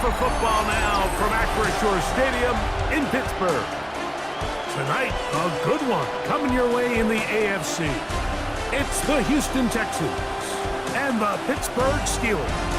for football now from Acrisure Stadium in Pittsburgh. Tonight, a good one coming your way in the AFC. It's the Houston Texans and the Pittsburgh Steelers.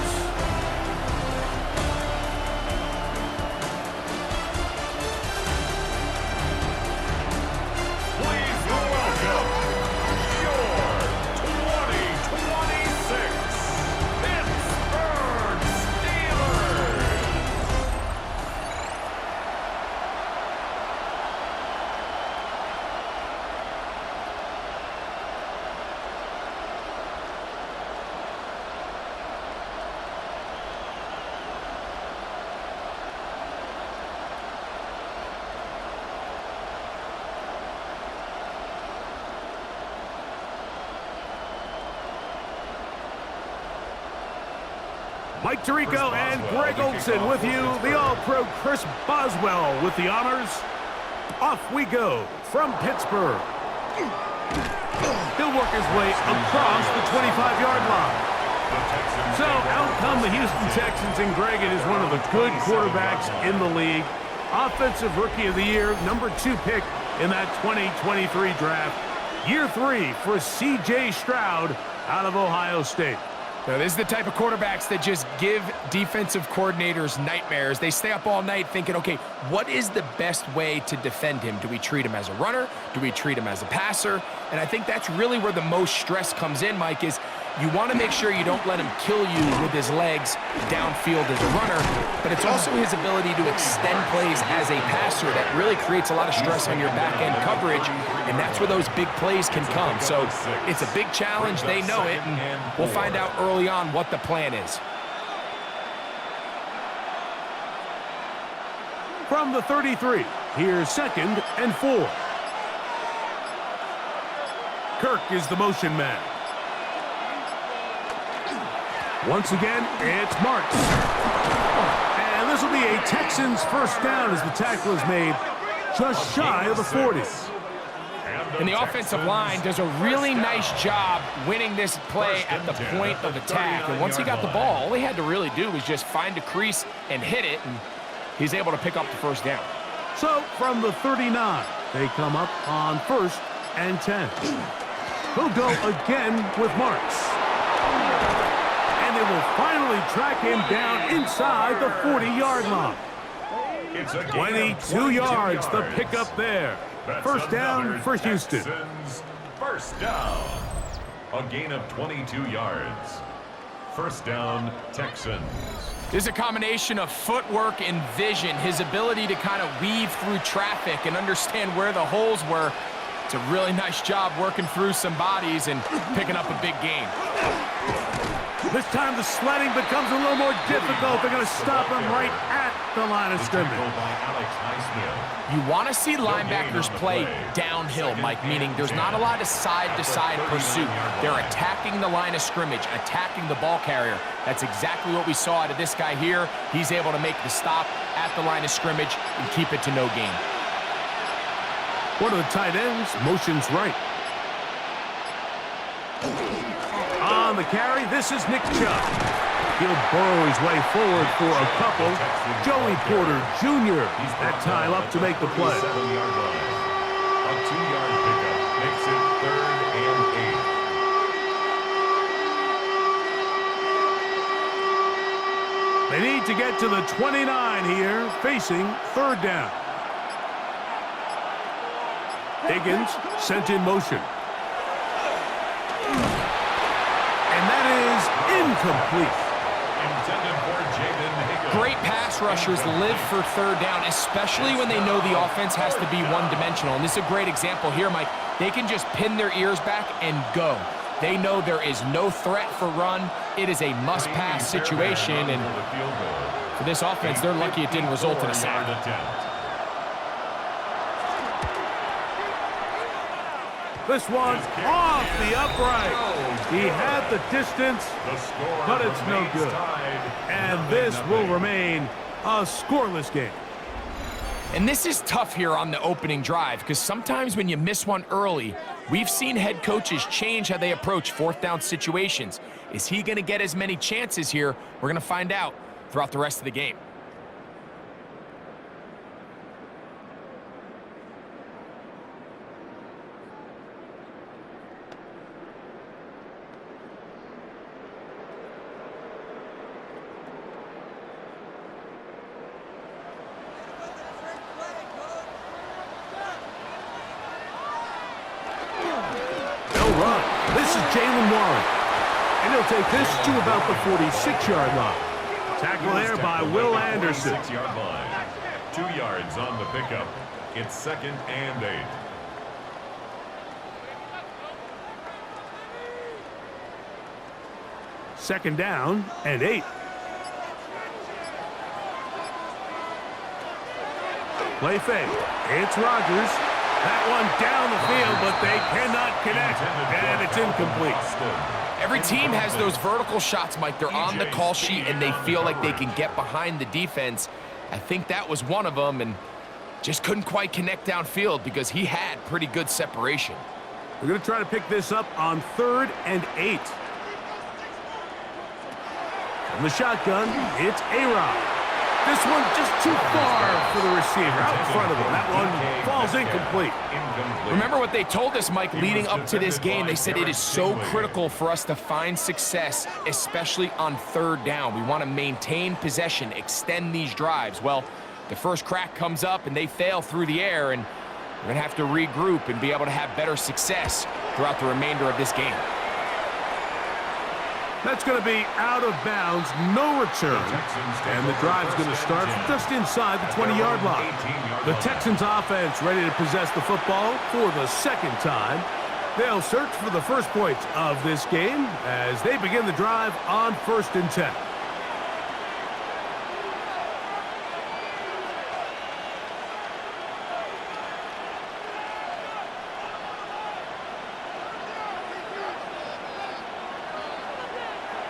Mike Tirico and Greg Olson with you. The All-Pro Chris Boswell with the honors. Off we go from Pittsburgh. He'll work his way across the 25-yard line. So out come the Houston Texans, and Greg, it is one of the good quarterbacks in the league. Offensive Rookie of the Year, #2 pick in that 2023 draft. Year 3 for C.J. Stroud out of Ohio State. Now, this is the type of quarterbacks that just give defensive coordinators nightmares. They stay up all night thinking, okay, what is the best way to defend him? Do we treat him as a runner? Do we treat him as a passer? And I think that's really where the most stress comes in, Mike, is you want to make sure you don't let him kill you with his legs downfield as a runner, but it's also his ability to extend plays as a passer that really creates a lot of stress on your back-end coverage, and that's where those big plays can come. So it's a big challenge. They know it, and we'll find out early on what the plan is. From the 33, here's 2nd and 4. Kirk is the motion man. Once again, it's Marks. And this will be a Texans first down as the tackle is made just shy of the 40. And the offensive line does a really nice job winning this play at the point of attack. And once he got the ball, all he had to really do was just find a crease and hit it, and he's able to pick up the first down. So from the 39, they come up on 1st and 10. He'll go again with Marks. And they will finally track him down inside the 40-yard line. 22 yards, the pickup there. First down for Houston. First down. A gain of 22 yards. First down, Texans. There's a combination of footwork and vision, his ability to kind of weave through traffic and understand where the holes were. It's a really nice job working through some bodies and picking up a big gain. This time the sledding becomes a little more difficult. They're going to stop him right at the line of scrimmage. You want to see linebackers play downhill, Mike, meaning there's not a lot of side-to-side pursuit. They're attacking the line of scrimmage, attacking the ball carrier. That's exactly what we saw out of this guy here. He's able to make the stop at the line of scrimmage and keep it to no gain. One of the tight ends motions right. On the carry, this is Nick Chubb. He'll burrow his way forward for a couple. Joey Porter Jr. that time up to make the play. A 2-yard pickup makes it 3rd and 8. They need to get to the 29 here, facing 3rd down. Higgins sent in motion. And that is incomplete. Great pass rushers live for 3rd down, especially when they know the offense has to be one-dimensional. And this is a great example here, Mike. They can just pin their ears back and go. They know there is no threat for run. It is a must-pass situation. And for this offense, they're lucky it didn't result in a sack. This one off the upright. He had the distance, but it's no good. And this will remain a scoreless game. And this is tough here on the opening drive, because sometimes when you miss one early, we've seen head coaches change how they approach 4th down situations. Is he going to get as many chances here? We're going to find out throughout the rest of the game. Jalen Warren. And he'll take this to about the 46-yard line. Tackle there by Will Anderson. 46-yard line. 2 yards on the pickup. It's 2nd and 8. Second down and 8. Play fake. It's Rodgers. That one down the field, but they cannot connect, and it's incomplete. Every team has those vertical shots, Mike. They're on the call sheet, and they feel like they can get behind the defense. I think that was one of them, and just couldn't quite connect downfield because he had pretty good separation. We're going to try to pick this up on 3rd and 8. From the shotgun, it's A-Rod. This one just too far for the receiver out in front of him. That one falls incomplete. Remember what they told us, Mike, leading up to this game. They said it is so critical for us to find success, especially on 3rd down. We want to maintain possession, extend these drives. Well, the first crack comes up and they fail through the air, and we're going to have to regroup and be able to have better success throughout the remainder of this game. That's going to be out of bounds, no return. And the drive's going to start just inside the 20-yard line. The Texans offense ready to possess the football for the 2nd time. They'll search for the first points of this game as they begin the drive on 1st and 10.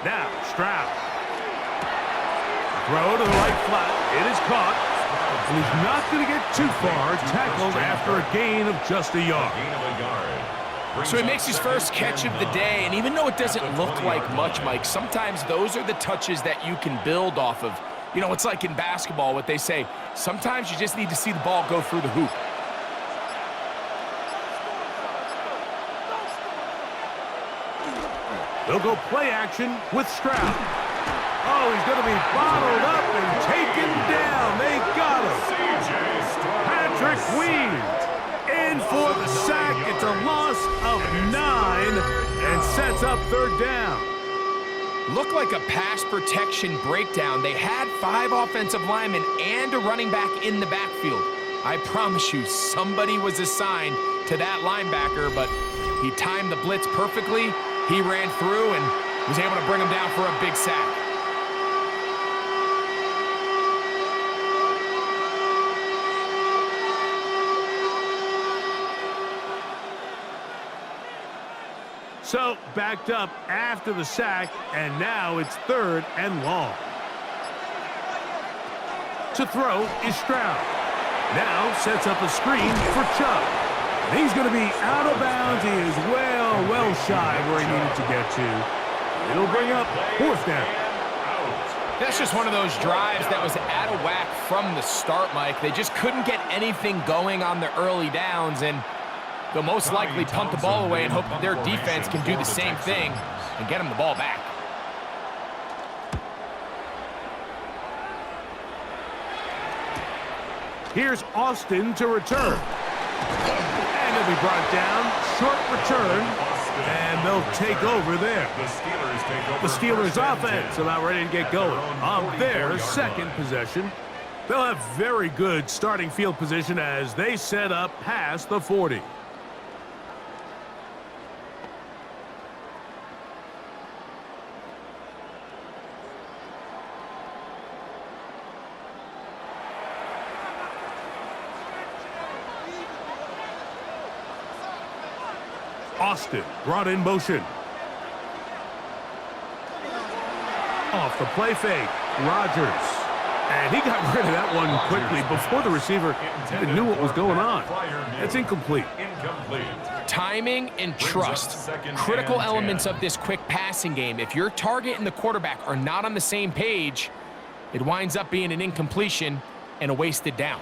Now, Stroud. Throw to the right flat. It is caught. And he's not going to get too far. Tackled after a gain of just a yard. So he makes his first catch of the day, and even though it doesn't look like much, Mike, sometimes those are the touches that you can build off of. You know, it's like in basketball, what they say, sometimes you just need to see the ball go through the hoop. They'll go play action with Stroud. Oh, he's going to be bottled up and taken down. They got him. Patrick Weed in for the sack. It's a loss of 9 and sets up 3rd down. Looked like a pass protection breakdown. They had 5 offensive linemen and a running back in the backfield. I promise you, somebody was assigned to that linebacker, but he timed the blitz perfectly. He ran through and was able to bring him down for a big sack. So, backed up after the sack, and now it's 3rd and long. To throw is Stroud. Now sets up a screen for Chubb. And he's going to be out of bounds. He is well shy where he needed to get to. It'll bring up 4th down. That's just one of those drives that was out of whack from the start, Mike. They just couldn't get anything going on the early downs, and they'll most likely punt the ball away and hope that their defense can do the same thing and get them the ball back. Here's Austin to return. And he'll be brought down. Short return. And they'll take over there. The Steelers offense about ready to get going on their 2nd possession. They'll have very good starting field position as they set up past the 40. Austin brought in motion. Off the play fake, Rodgers. And he got rid of that one quickly before the receiver even knew what was going on. It's incomplete. Timing and trust, critical elements of this quick passing game. If your target and the quarterback are not on the same page, it winds up being an incompletion and a wasted down.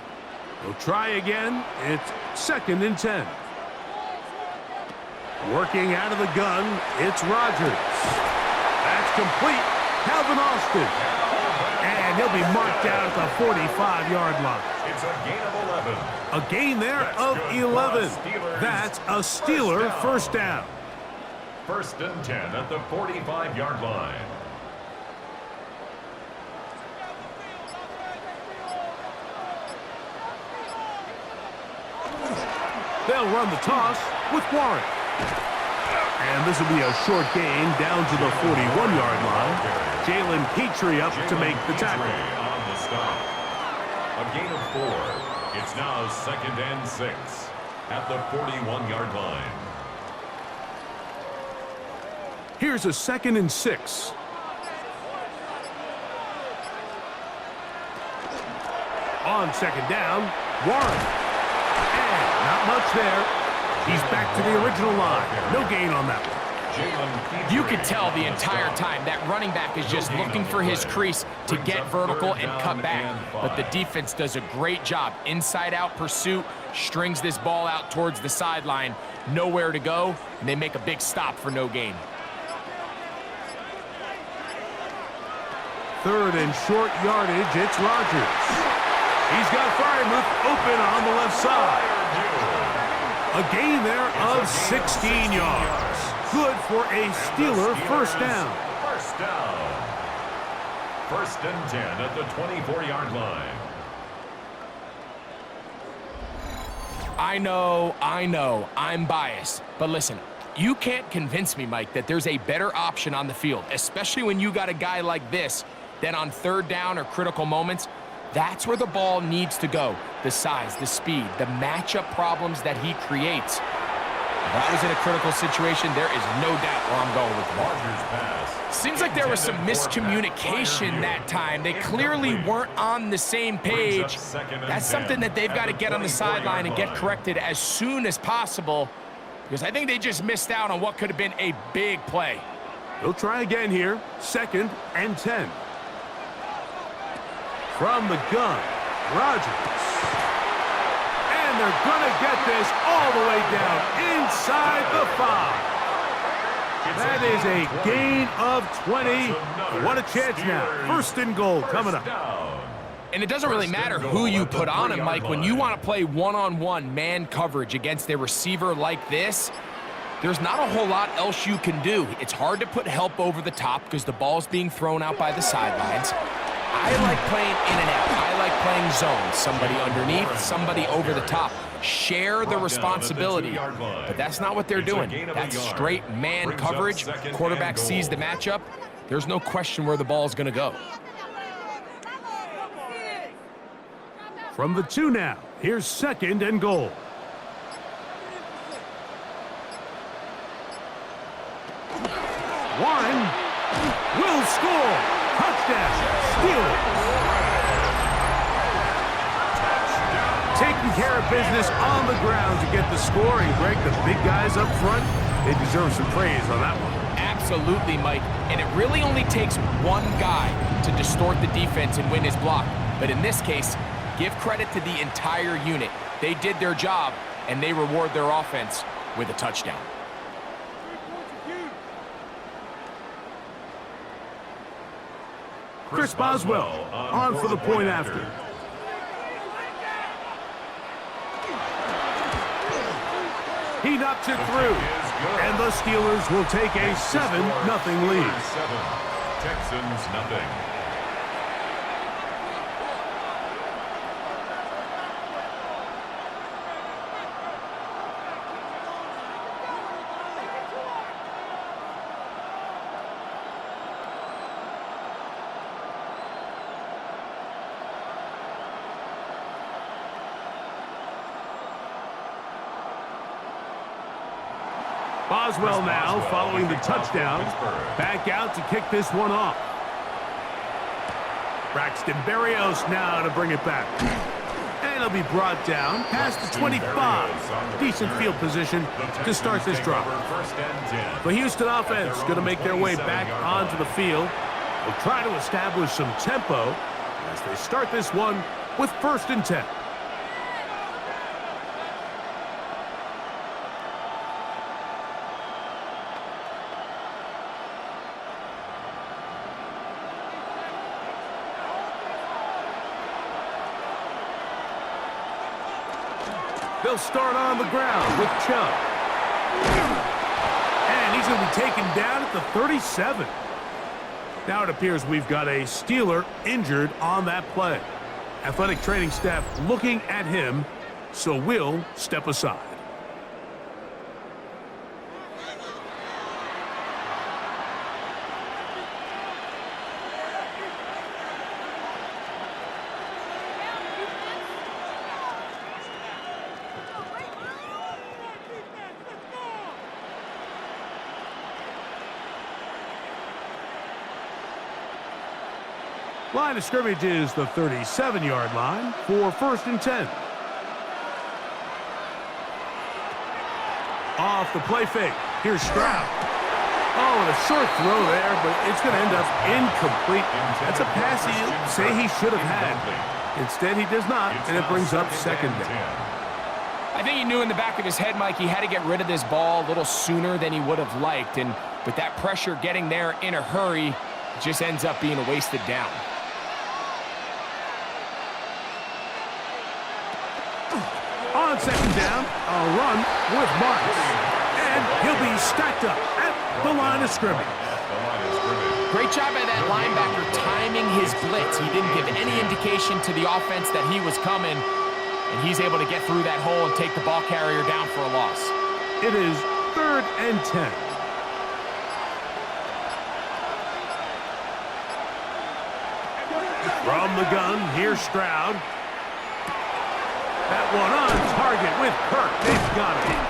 We'll try again. It's 2nd and 10. Working out of the gun, it's Rodgers. That's complete. Calvin Austin. And he'll be marked out at the 45-yard line. It's a gain of 11. A gain there of 11. That's a Steeler 1st down. First and 10 at the 45-yard line. They'll run the toss with Warren. And this will be a short gain down to the 41-yard line. Jalen Petrie up to make the tackle. On the stop. A gain of 4. It's now second and 6 at the 41-yard line. Here's a second and 6. On second down, Warren. And not much there. He's back to the original line. No gain on that one. You could tell the entire time that running back is just looking for his crease to get vertical and cut back. But the defense does a great job. Inside-out pursuit, strings this ball out towards the sideline. Nowhere to go, and they make a big stop for no gain. Third and short yardage, it's Rodgers. He's got Freiermuth open on the left side. A gain there of 16 yards. Good for a Steeler first down. First down. First and 10 at the 24-yard line. I know, I'm biased. But listen, you can't convince me, Mike, that there's a better option on the field, especially when you got a guy like this, that on third down or critical moments, that's where the ball needs to go. The size, the speed, the matchup problems that he creates. If I was in a critical situation, there is no doubt where I'm going with the ball. Seems like there was some miscommunication that time. They clearly weren't on the same page. That's something that they've got to get on the sideline and get corrected as soon as possible, because I think they just missed out on what could have been a big play. They'll try again here. Second and 10. From the gun, Rodgers. And they're going to get this all the way down inside the 5. That is a gain of 20. What a chance now. First and goal coming up. And it doesn't really matter who you put on him, Mike. When you want to play one-on-one man coverage against a receiver like this, there's not a whole lot else you can do. It's hard to put help over the top because the ball's being thrown out by the sidelines. I like playing in and out. I like playing zone. Somebody underneath, somebody over the top. Share the responsibility. But that's not what they're doing. That's straight man coverage. Quarterback sees the matchup. There's no question where the ball's going to go. From the 2 now, here's second and goal. Warren will score. Touchdown. Steelers. Taking care of business on the ground to get the score. And Greg, the big guys up front, they deserve some praise on that one. Absolutely, Mike. And it really only takes one guy to distort the defense and win his block. But in this case, give credit to the entire unit. They did their job, and they reward their offense with a touchdown. Chris Boswell on for the point after. He knocks it through, and the Steelers will take a 7-0 lead. Texans nothing. Boswell now following the touchdown. Back out to kick this one off. Braxton Berrios now to bring it back. And it'll be brought down past the 25. Decent field position to start this drive. The Houston offense going to make their way back onto the field. They'll try to establish some tempo as they start this one with first and 10. They'll start on the ground with Chubb. And he's going to be taken down at the 37. Now it appears we've got a Steeler injured on that play. Athletic training staff looking at him, so we'll step aside. Line of scrimmage is the 37-yard line for 1st and 10. Off the play fake. Here's Stroud. Oh, and a short throw there, but it's going to end up incomplete. That's a pass he'll say he should have had. Instead, he does not, and it brings up 2nd down. I think he knew in the back of his head, Mike, he had to get rid of this ball a little sooner than he would have liked. And with that pressure getting there in a hurry, it just ends up being a wasted down. On 2nd down, a run with Marks. And he'll be stacked up at the line of scrimmage. Great job by that linebacker timing his blitz. He didn't give any indication to the offense that he was coming, and he's able to get through that hole and take the ball carrier down for a loss. It is 3rd and 10. From the gun, here's Stroud. That one on target with Kirk. They've got it.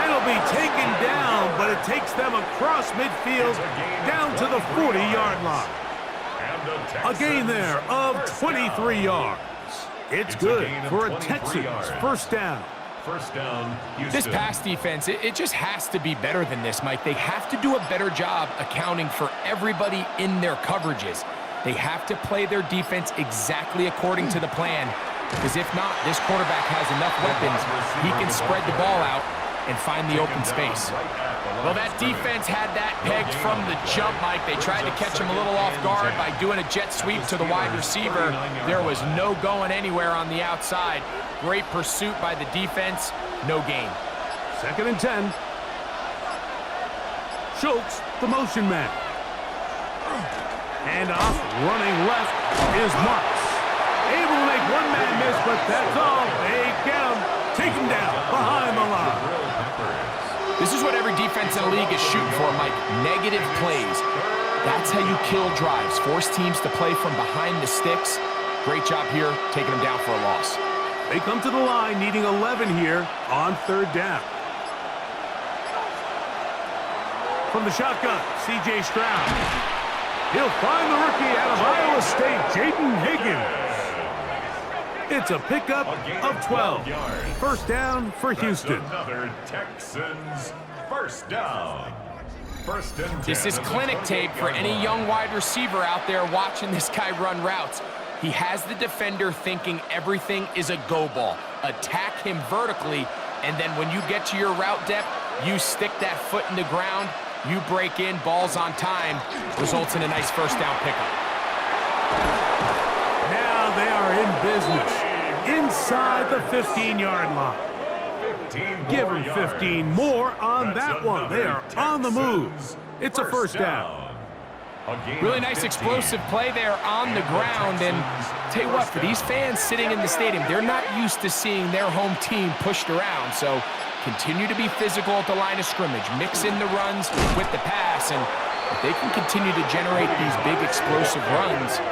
And it'll be taken down, but it takes them across midfield down to the 40-yard line. A gain there of 23 yards. It's good for a Texans 1st down. First down, Houston. This pass defense, it just has to be better than this, Mike. They have to do a better job accounting for everybody in their coverages. They have to play their defense exactly according to the plan. Because if not, this quarterback has enough weapons. He can spread the ball out and find the open space. Well, that defense had that pegged from the jump, Mike. They tried to catch him a little off guard by doing a jet sweep to the wide receiver. There was no going anywhere on the outside. Great pursuit by the defense. No gain. 2nd and 10. Schultz, the motion man. And off, running left is Marks. Able to make one man miss, but that's all. They get him. Take him down behind the line. This is what every defense in the league is shooting for, Mike. Negative plays. That's how you kill drives. Force teams to play from behind the sticks. Great job here, taking them down for a loss. They come to the line needing 11 here on 3rd down. From the shotgun, C.J. Stroud. He'll find the rookie out of Iowa State, Jaden Higgins. It's a pickup of 12. 1st down for Houston. Another Texans 1st down. 1st and 10. This is clinic tape for any young wide receiver out there watching this guy run routes. He has the defender thinking everything is a go ball. Attack him vertically, and then when you get to your route depth, you stick that foot in the ground, you break in, ball's on time, results in a nice 1st down pickup. Now they are in business inside the 15-yard line. Give them 15 more on that one. They are on the move. It's a 1st down. Really nice explosive play there on the ground. And tell you what, for these fans sitting in the stadium, they're not used to seeing their home team pushed around. So continue to be physical at the line of scrimmage. Mix in the runs with the pass. And if they can continue to generate these big explosive runs,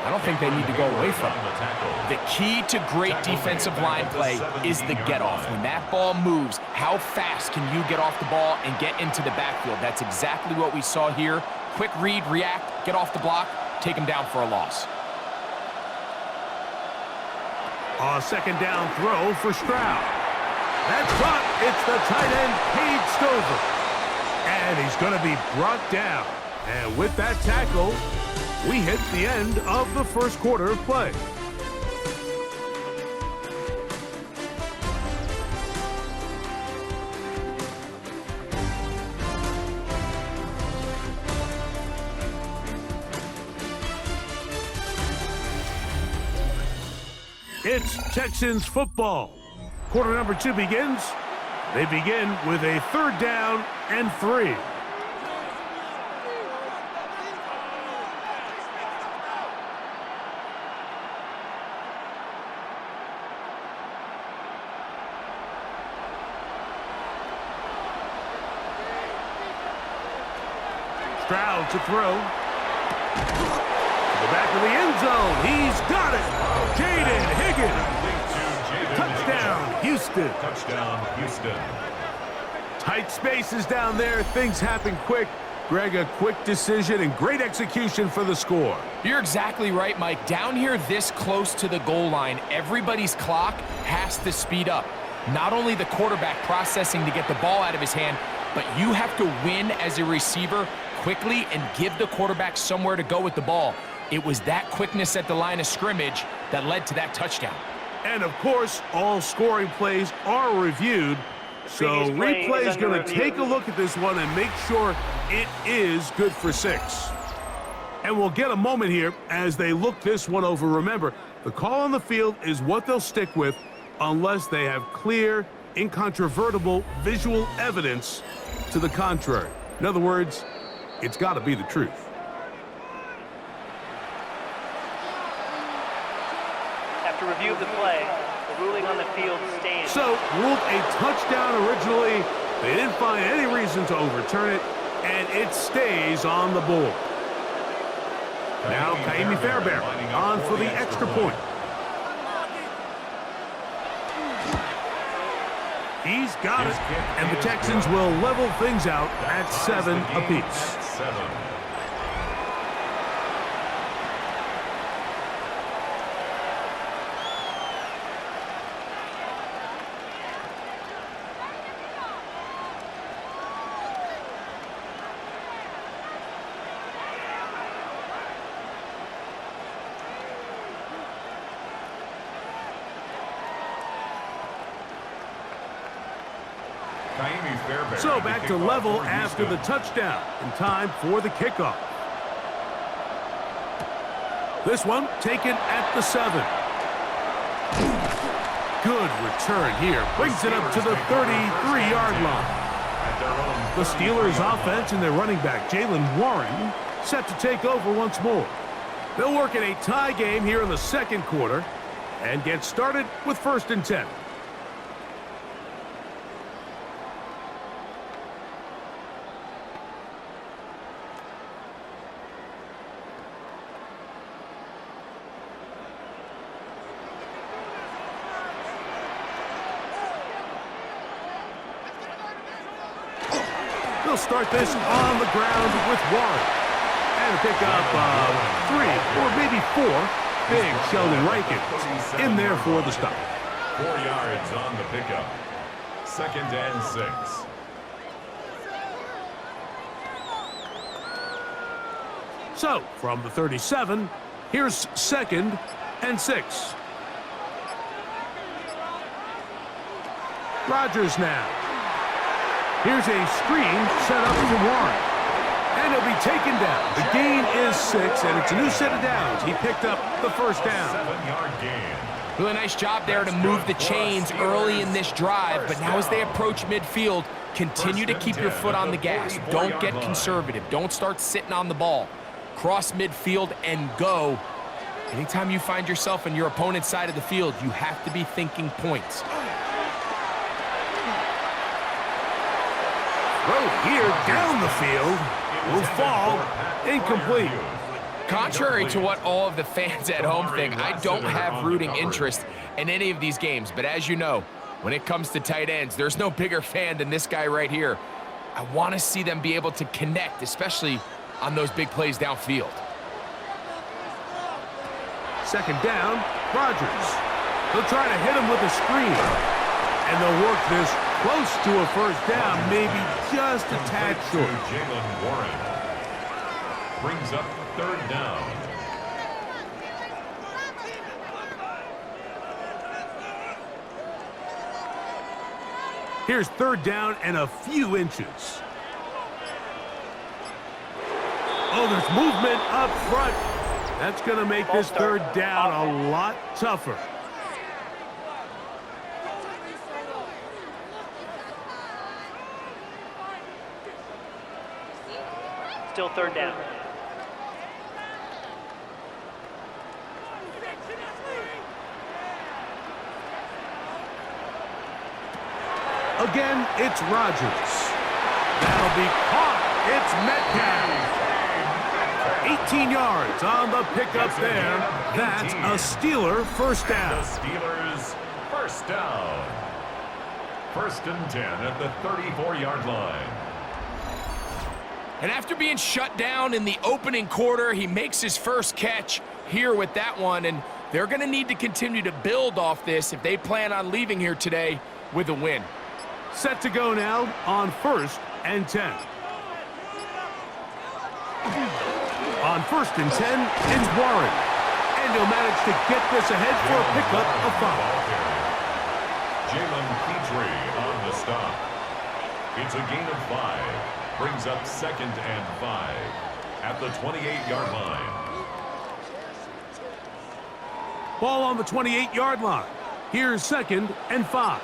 I don't think they need to go away from it. The key to great defensive line play is the get-off. When that ball moves, how fast can you get off the ball and get into the backfield? That's exactly what we saw here. Quick read, react, get off the block, take them down for a loss. A 2nd down throw for Stroud. That's caught. It's the tight end, Cade Stover. And he's going to be brought down. And with that tackle, we hit the end of the 1st quarter of play. It's Texans football. Quarter number 2 begins. They begin with a 3rd down and 3. Stroud to throw. To the back of the end zone. He's got it. Jaden Higgins. Touchdown, Houston. Touchdown, Houston. Tight spaces down there. Things happen quick. Greg, a quick decision and great execution for the score. You're exactly right, Mike. Down here this close to the goal line, everybody's clock has to speed up. Not only the quarterback processing to get the ball out of his hand, but you have to win as a receiver quickly and give the quarterback somewhere to go with the ball. It was that quickness at the line of scrimmage that led to that touchdown. And, of course, all scoring plays are reviewed. So replay is going to take a look at this one and make sure it is good for 6. And we'll get a moment here as they look this one over. Remember, the call on the field is what they'll stick with unless they have clear, incontrovertible visual evidence to the contrary. In other words, it's got to be the truth. After review of the play, the ruling on the field stands. So, ruled a touchdown originally. They didn't find any reason to overturn it, and it stays on the board. Now, Kaimi Fairbairn on for the extra point. He's got it, and the Texans will level things out at 7 apiece. So back to level after the touchdown, in time for the kickoff. This one taken at the 7. Good return here. Brings it up to the 33-yard line. The Steelers offense and their running back, Jaylen Warren, set to take over once more. They'll work in a tie game here in the second quarter and get started with 1st and 10. They'll start this on the ground with Warren. And pick up 3 or maybe 4. Big Sheldon Rankins in there for the stop. 4 yards on the pickup. 2nd and 6. So, from the 37, here's 2nd and 6. Rodgers now. Here's a screen set up for Warren. And he'll be taken down. The gain is 6, and it's a new set of downs. He picked up the 1st down. 7-yard gain. Really nice job there to move the chains early in this drive, but now as they approach midfield, continue to keep your foot on the gas. Don't get conservative. Don't start sitting on the ball. Cross midfield and go. Anytime you find yourself on your opponent's side of the field, you have to be thinking points. Throw here down the field will fall incomplete. Contrary to what all of the fans at home think, I don't have rooting interest in any of these games. But as you know, when it comes to tight ends, there's no bigger fan than this guy right here. I want to see them be able to connect, especially on those big plays downfield. 2nd down, Rodgers. They'll try to hit him with a screen. And they'll work this close to a 1st down, maybe just a tad short. Jaylen Warren brings up 3rd down. Here's 3rd down and a few inches. Oh, there's movement up front. That's going to make this 3rd down a lot tougher. Still 3rd down. Again, it's Rodgers. That'll be caught. It's Metcalf. 18 yards on the pickup there. That's a Steeler first down. The Steelers first down. 1st and 10 at the 34-yard line. And after being shut down in the opening quarter, he makes his first catch here with that one, and they're going to need to continue to build off this if they plan on leaving here today with a win. Set to go now on 1st and 10. On 1st and 10, it's Warren. And he'll manage to get this ahead for a pickup of 5. Jalen Petrie on the stop. It's a gain of 5. Brings up 2nd and 5 at the 28-yard line. Ball on the 28-yard line. Here's 2nd and 5.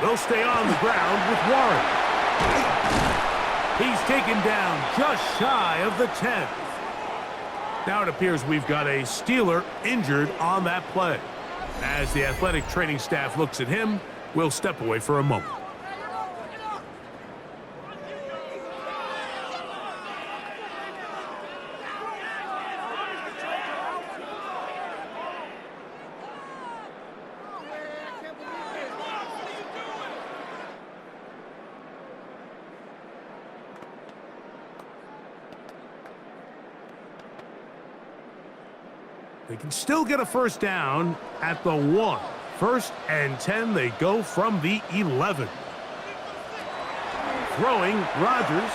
They'll stay on the ground with Warren. He's taken down just shy of the 10. Now it appears we've got a Steeler injured on that play. As the athletic training staff looks at him, we'll step away for a moment. They can still get a first down at the 1. 1st and 10, they go from the 11. Throwing, Rodgers.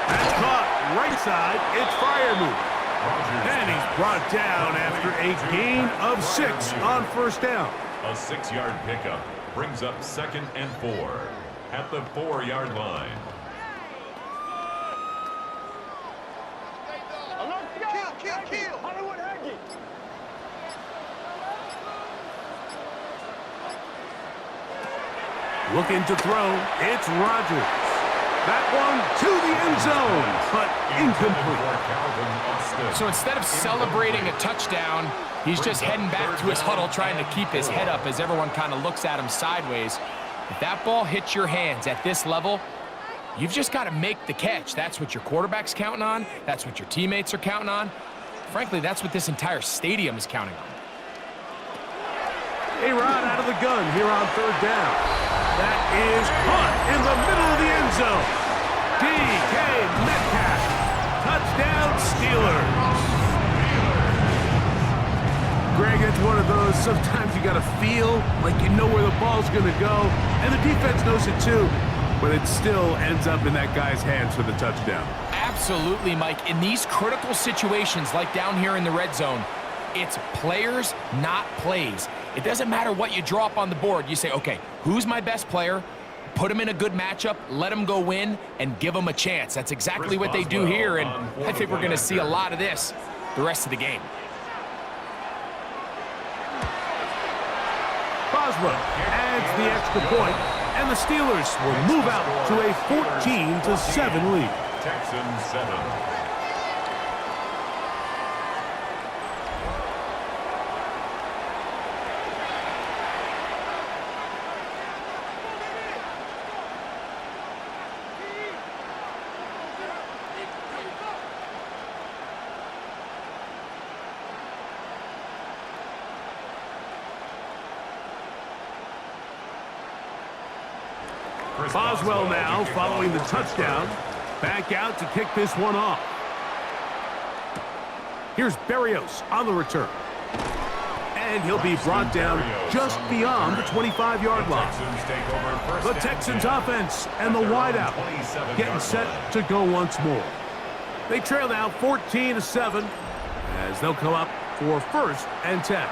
That's caught right side. It's Freiermuth. And he's brought down after a gain of 6 on 1st down. A 6-yard pickup brings up 2nd and 4 at the 4-yard line. Kill. Looking to throw, it's Rodgers. That one to the end zone, but incomplete. So instead of celebrating a touchdown, he's just heading back to his huddle trying to keep his head up as everyone kind of looks at him sideways. If that ball hits your hands at this level, you've just got to make the catch. That's what your quarterback's counting on. That's what your teammates are counting on. Frankly, that's what this entire stadium is counting on. A-Rod out of the gun here on 3rd down. That is caught in the middle of the end zone. DK Metcalf. Touchdown, Steelers. Greg, it's one of those, sometimes you got to feel like you know where the ball's going to go, and the defense knows it too, but it still ends up in that guy's hands for the touchdown. Absolutely, Mike. In these critical situations, like down here in the red zone, it's players, not plays. It doesn't matter what you draw up on the board. You say, okay, who's my best player? Put him in a good matchup, let him go win, and give him a chance. That's exactly what they do here, and I think we're going to see a lot of this the rest of the game. Boswell adds the extra point, and the Steelers will move out to a 14-7 lead. Texans 7. Boswell now following the touchdown. Back out to kick this one off. Here's Berrios on the return. And he'll be brought down just beyond the 25-yard line. The Texans offense and the wideout getting set to go once more. They trail now 14-7 as they'll come up for 1st and 10.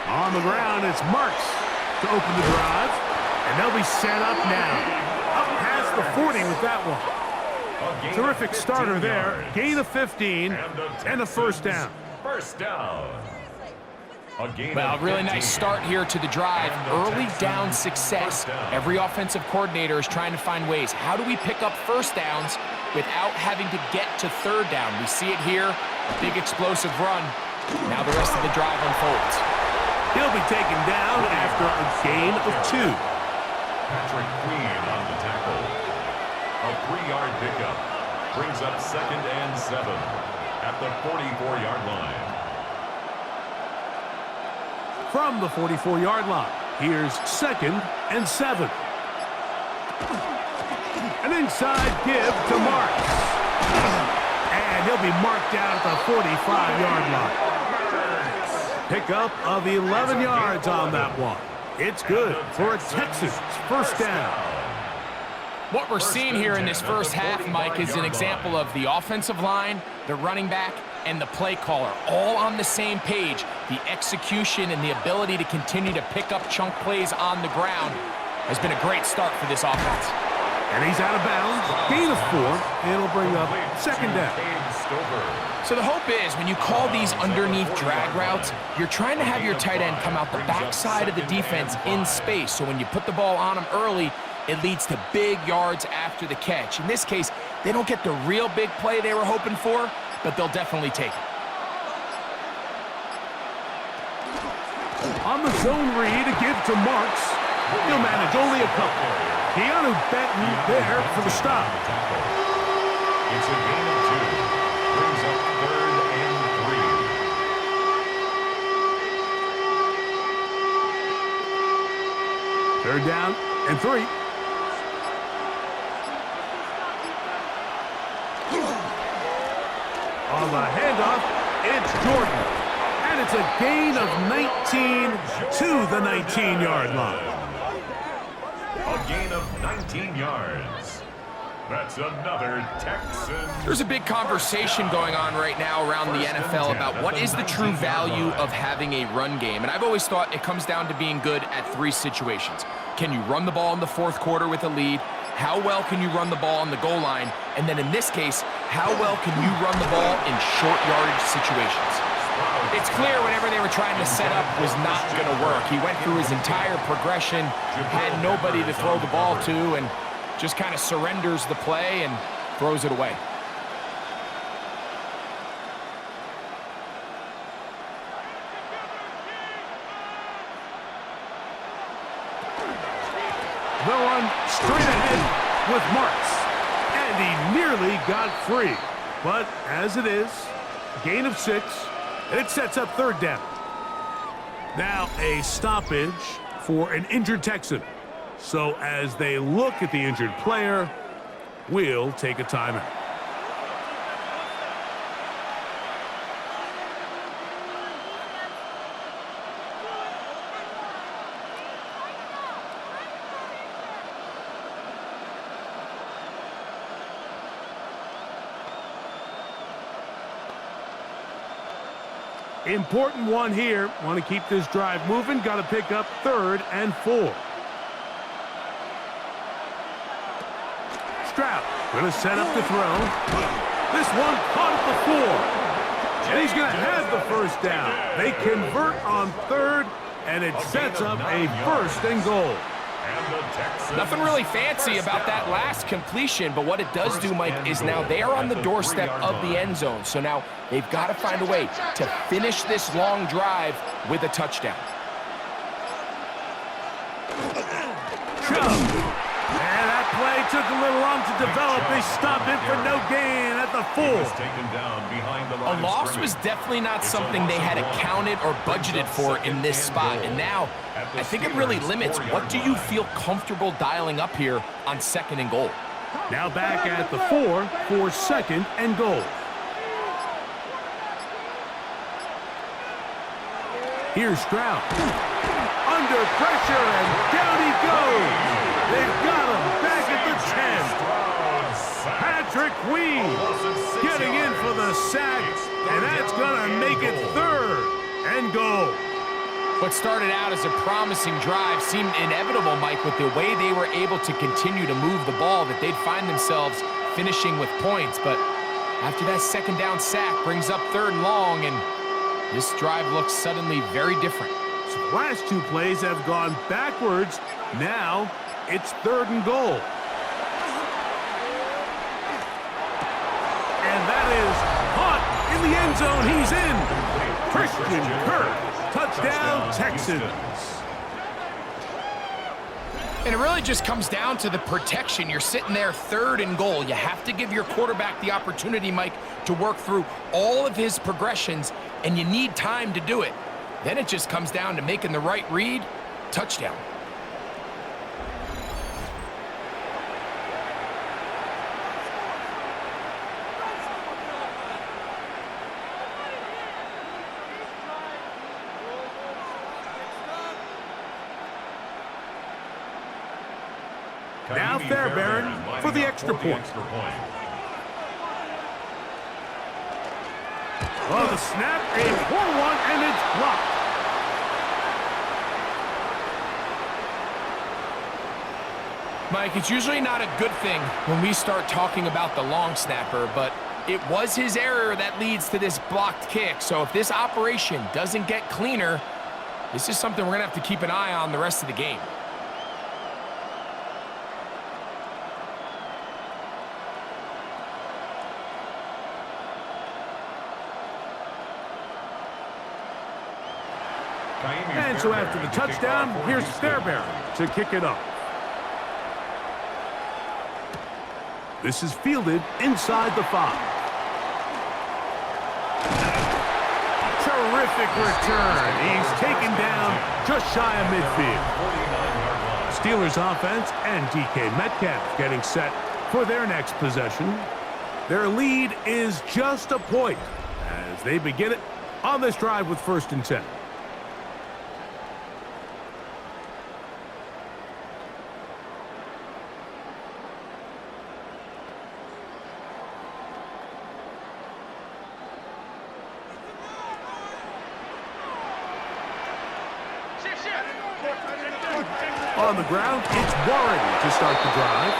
On the ground, it's Marks to open the drive, and they'll be set up now. Up past the 40 with that one. Terrific starter there. Gain of 15 and a 1st down. First down. A gain Well, of really 15. nice start here to the drive. And the Early Texans down success. first down. Every offensive coordinator is trying to find ways. How do we pick up first downs without having to get to third down? We see it here. A big explosive run. Now the rest of the drive unfolds. He'll be taken down after a gain of 2. Patrick Queen on the tackle. A 3-yard pickup brings up 2nd and 7 at the 44-yard line. From the 44-yard line, here's 2nd and 7. An inside give to Marks. And he'll be marked down at the 45-yard line. Pickup of 11 yards on that one. It's good for a Texans first down. What we're seeing here in this first half, Mike, is an example of the offensive line, the running back, and the play caller all on the same page. The execution and the ability to continue to pick up chunk plays on the ground has been a great start for this offense. And he's out of bounds. Gain of 4, and it'll bring up 2nd down. So the hope is when you call these underneath drag routes, you're trying to have your tight end come out the backside of the defense in space. So when you put the ball on him early, it leads to big yards after the catch. In this case, they don't get the real big play they were hoping for, but they'll definitely take it. On the zone read, a give to Marks. He'll manage only a couple. Keanu Benton there for the stop. It's a gain of 2. Brings up 3rd and 3. 3rd down and 3. On the handoff, it's Jordan. And it's a gain of 19 to the 19-yard line. A gain of 19 yards. That's another Texan. There's a big conversation going on right now around the NFL about what is the true value of having a run game. And I've always thought it comes down to being good at 3 situations. Can you run the ball in the 4th quarter with a lead? How well can you run the ball on the goal line? And then in this case, how well can you run the ball in short yardage situations? It's clear whatever they were trying to set up was not going to work. He went through his entire progression, had nobody to throw the ball to, and just kind of surrenders the play and throws it away. They'll run straight ahead with Marks. And he nearly got free. But as it is, gain of 6, and it sets up 3rd down. Now a stoppage for an injured Texan. So as they look at the injured player, we'll take a timeout. Important one here. Want to keep this drive moving. Got to pick up 3rd and 4. Stroud going to set up the throw. This one caught at the 4. And he's going to have the first down. They convert on 3rd, and it sets up a 1st and goal. Nothing really fancy about that last completion, but what it does do, Mike, is now they are on the doorstep of the end zone. So now they've got to find a way to finish this long drive with a touchdown. And that play took a little long to develop. They stopped it for no gain at the 4. A loss was definitely not something they had accounted or budgeted for in this spot. And now I think it really limits what do you feel comfortable dialing up here on 2nd and goal. Now back at the 4 for 2nd and goal. Here's Stroud. Under pressure, and down he goes. They've got him back at the 10. Patrick Queen getting in for the sack, and that's going to make it 3rd and goal. What started out as a promising drive seemed inevitable, Mike, with the way they were able to continue to move the ball, that they'd find themselves finishing with points. But after that 2nd down sack brings up 3rd and long, and This drive looks suddenly very different. So the last two plays have gone backwards. Now it's 3rd and goal. And that is caught in the end zone. He's in. Christian Kirk. Touchdown, Texans. And it really just comes down to the protection. You're sitting there 3rd and goal. You have to give your quarterback the opportunity, Mike, to work through all of his progressions, and you need time to do it. Then it just comes down to making the right read. Touchdown. Now Fairbairn for the extra point. Oh, the snap, a poor one, and it's blocked. Mike, it's usually not a good thing when we start talking about the long snapper, but it was his error that leads to this blocked kick. So if this operation doesn't get cleaner, this is something we're going to have to keep an eye on the rest of the game. And so after the touchdown, here's Fairbairn to kick it off. This is fielded inside the 5. Terrific return. He's taken down just shy of midfield. Steelers offense and DK Metcalf getting set for their next possession. Their lead is just a point as they begin it on this drive with 1st and 10. On the ground, it's Warren to start the drive.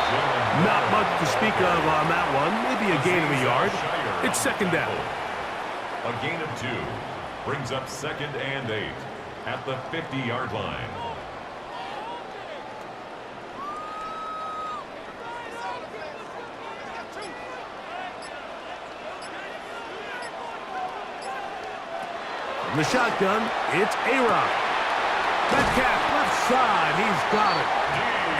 Not much to speak of on that one. Maybe a gain of a yard. It's 2nd down. A gain of 2 brings up 2nd and 8 at the 50-yard line. From the shotgun, it's A-Rod. Metcalf left side, he's got it.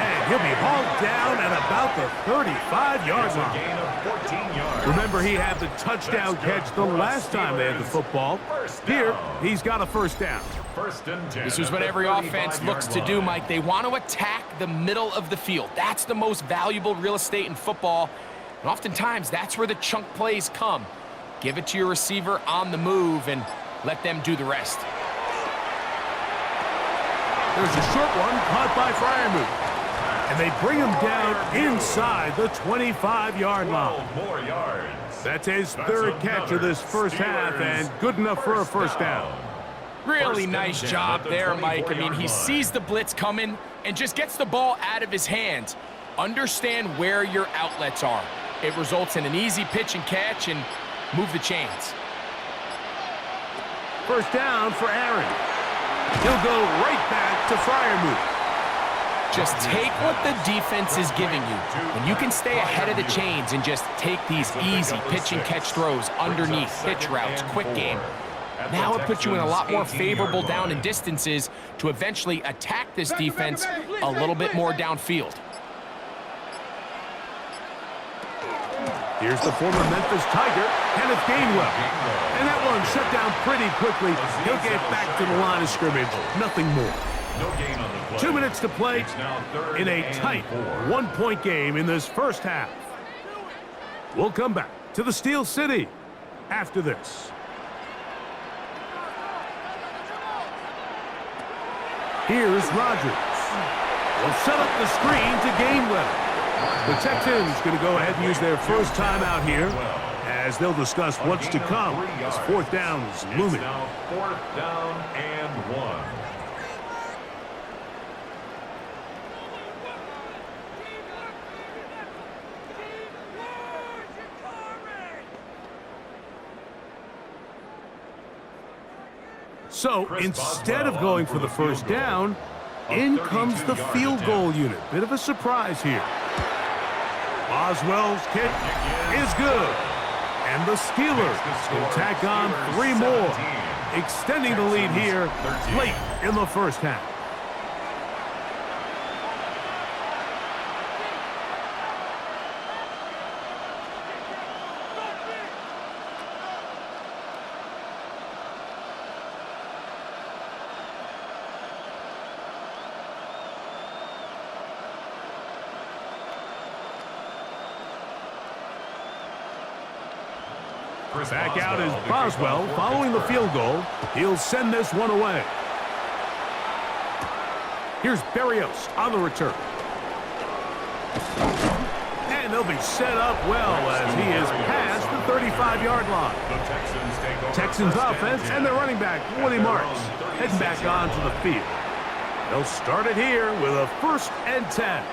And he'll be hauled down at about the 35-yard line. Gain of 14 yards. Remember, he had the touchdown catch the last time they had the football. Here, he's got a 1st down. 1st and 10. This is what every offense looks to do, Mike. They want to attack the middle of the field. That's the most valuable real estate in football. And oftentimes, that's where the chunk plays come. Give it to your receiver on the move and let them do the rest. There's a short one caught by Freiermuth. And they bring him down inside the 25-yard line. 12 more yards. That's his 3rd catch of this first half and good enough for a 1st down. Really nice job there, Mike. I mean, he sees the blitz coming and just gets the ball out of his hands. Understand where your outlets are. It results in an easy pitch and catch and move the chains. 1st down for Aaron. He'll go right back to Freiermuth. Just take what the defense is giving you. When you can stay ahead of the chains and just take these easy pitch and catch throws underneath, pitch routes, quick game. Now it puts you in a lot more favorable down and distances to eventually attack this defense a little bit more downfield. Here's the former Memphis Tiger, Kenneth Gainwell. And that one shut down pretty quickly. He'll get back to the line of scrimmage. Nothing more. No gain on the play. 2 minutes to play It's now 3rd in a and tight 4. 1-point game in this first half. We'll come back to the Steel City after this. Here's Rodgers. They'll set up the screen to Gainwell. The Texans going to go ahead and use their first timeout here as they'll discuss what's to come as 4th down is looming. It's now 4th down and 1. So instead of going for the first down, in comes the field goal unit. Bit of a surprise here. Boswell's kick is good. And the Steelers will tack on 3 more, extending the lead here late in the first half. Back out is Boswell following the field goal. He'll send this one away. Here's Berrios on the return. And they'll be set up well as he is past the 35-yard line. Texans offense and their running back, Woody Marks, heading back onto the field. They'll start it here with a 1st and 10.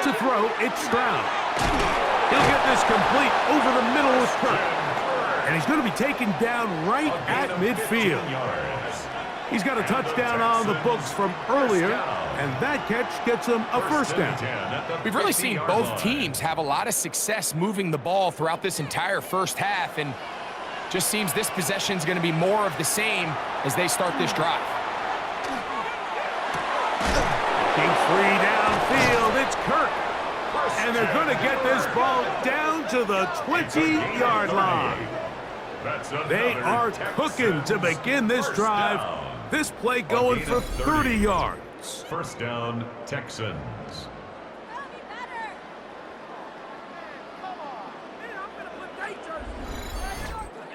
To throw, it's Stroud. He'll get this complete over the middle with Kirk. And he's going to be taken down right at midfield. He's got a touchdown on the books from earlier, and that catch gets him a 1st down. We've really seen both teams have a lot of success moving the ball throughout this entire first half, and just seems this possession is going to be more of the same as they start this drive. King free downfield, it's Kirk. And they're going to get this ball down to the 20-yard line. They are cooking to begin this drive. This play going for 30 yards. 1st down, Texans.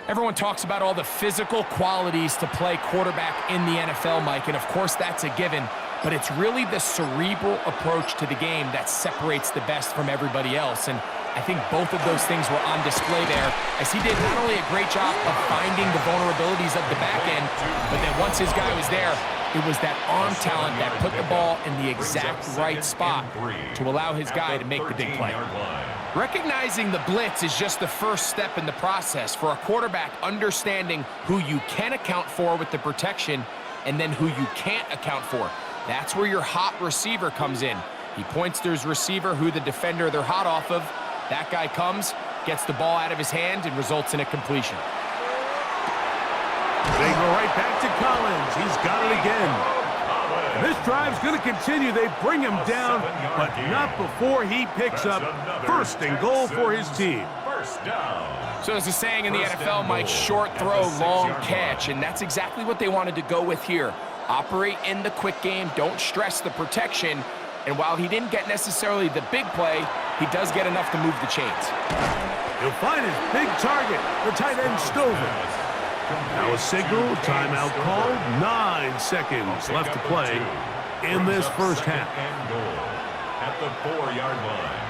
Everyone talks about all the physical qualities to play quarterback in the NFL, Mike, and of course that's a given. But it's really the cerebral approach to the game that separates the best from everybody else. And I think both of those things were on display there, as he did not only a great job of finding the vulnerabilities of the back end, but then once his guy was there, it was that arm talent that put the ball in the exact right spot to allow his guy to make the big play. Recognizing the blitz is just the first step in the process for a quarterback, understanding who you can account for with the protection and then who you can't account for. That's where your hot receiver comes in. He points to his receiver, who the defender they're hot off of. That guy comes, gets the ball out of his hand, and results in a completion. They go right back to Collins. He's got it again. And this drive's going to continue. They bring him down, but not before he picks up 1st and goal for his team. 1st down. So there's a saying in the NFL, Mike, short throw, long catch, and that's exactly what they wanted to go with here. Operate in the quick game, don't stress the protection, and while he didn't get necessarily the big play, he does get enough to move the chains. He'll find his big target, the tight end Stover. Now a signal, timeout called, 9 seconds left to play in this first half. And goal at the 4-yard line.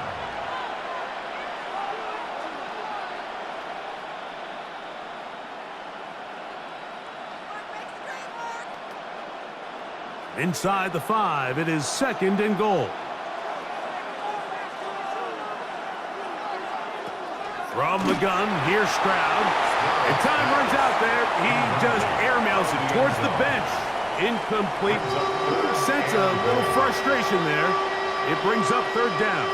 Inside the 5, it is 2nd and goal. From the gun, here's Stroud. And time runs out there. He just airmails it towards the bench. Incomplete. Sense a little frustration there. It brings up 3rd down.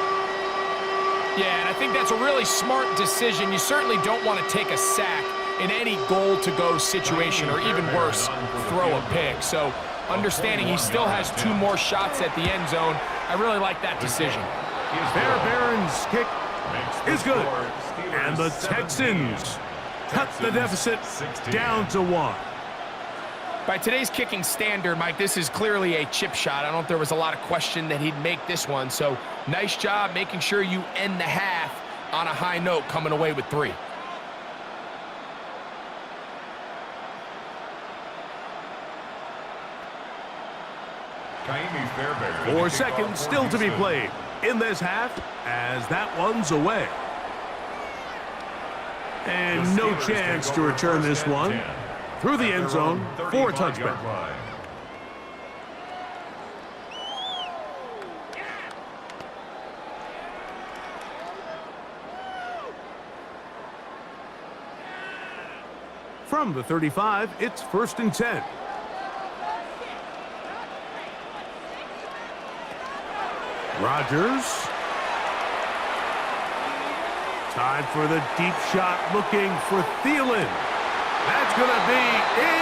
Yeah, and I think that's a really smart decision. You certainly don't want to take a sack in any goal-to-go situation, or even worse, throw a pick. So understanding he still has 2 more shots at the end zone, I really like that decision. Barron's kick is good. And the Texans cut the deficit down to 1. By today's kicking standard, Mike, this is clearly a chip shot. I don't think there was a lot of question that he'd make this one. So nice job making sure you end the half on a high note, coming away with 3. 4 seconds still to be played in this half as that one's away. And no chance to return this one. through the end zone for a touchback. From the 35, it's 1st and 10. Rodgers. Time for the deep shot, looking for Thielen. That's going to be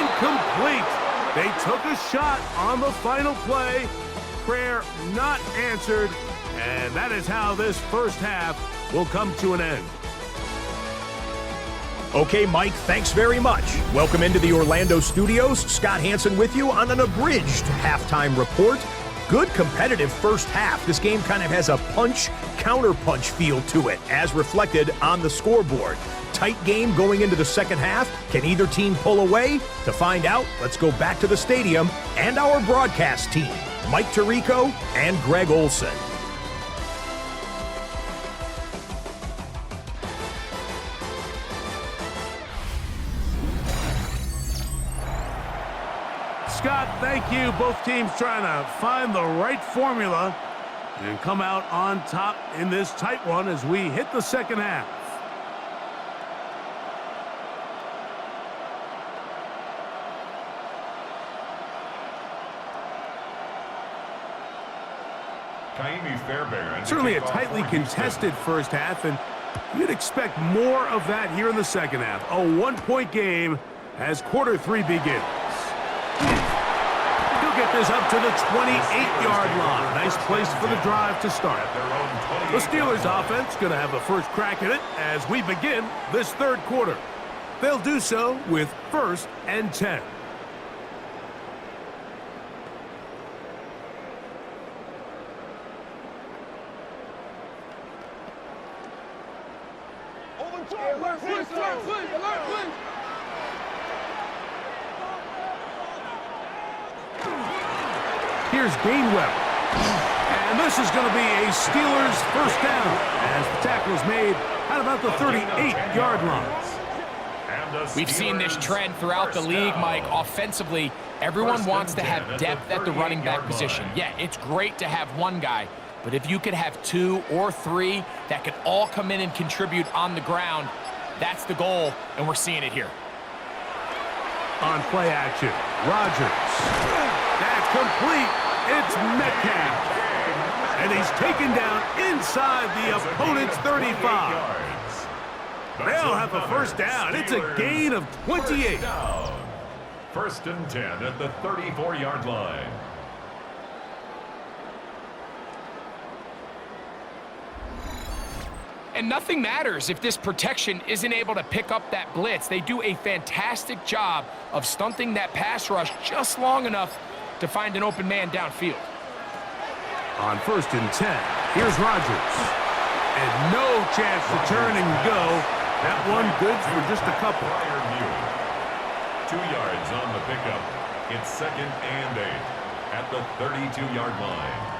incomplete. They took a shot on the final play. Prayer not answered. And that is how this first half will come to an end. Okay, Mike, thanks very much. Welcome into the Orlando studios. Scott Hansen with you on an abridged halftime report. Good competitive first half. This game kind of has a punch-counter-punch feel to it, as reflected on the scoreboard. Tight game going into the second half. Can either team pull away? To find out, let's go back to the stadium and our broadcast team, Mike Tirico and Greg Olson. Scott, thank you. Both teams trying to find the right formula and come out on top in this tight one as we hit the second half. Certainly a tightly contested first half, and you'd expect more of that here in the second half. A one-point game as quarter 3 begins. He'll get this up to the 28-yard line. Nice place for the drive to start. The Steelers offense going to have the first crack at it as we begin this third quarter. They'll do so with 1st and 10. Here's Gainwell. And this is going to be a Steelers first down as the tackle is made at about the 38-yard line. We've seen this trend throughout the league, Mike. Offensively, everyone wants to have depth at the running back position. Yeah, it's great to have one guy, but if you could have 2 or 3 that could all come in and contribute on the ground, that's the goal, and we're seeing it here. On play action, Rodgers. That's complete. It's Metcalf. And he's taken down inside the opponent's 35. They'll have a first down. It's a gain of 28. 1st and 10 at the 34-yard line. And nothing matters if this protection isn't able to pick up that blitz. They do a fantastic job of stunting that pass rush just long enough to find an open man downfield. On 1st and 10, here's Rodgers. And no chance to turn and go. That one good for just a couple. 2 yards on the pickup. It's 2nd and 8 at the 32-yard line.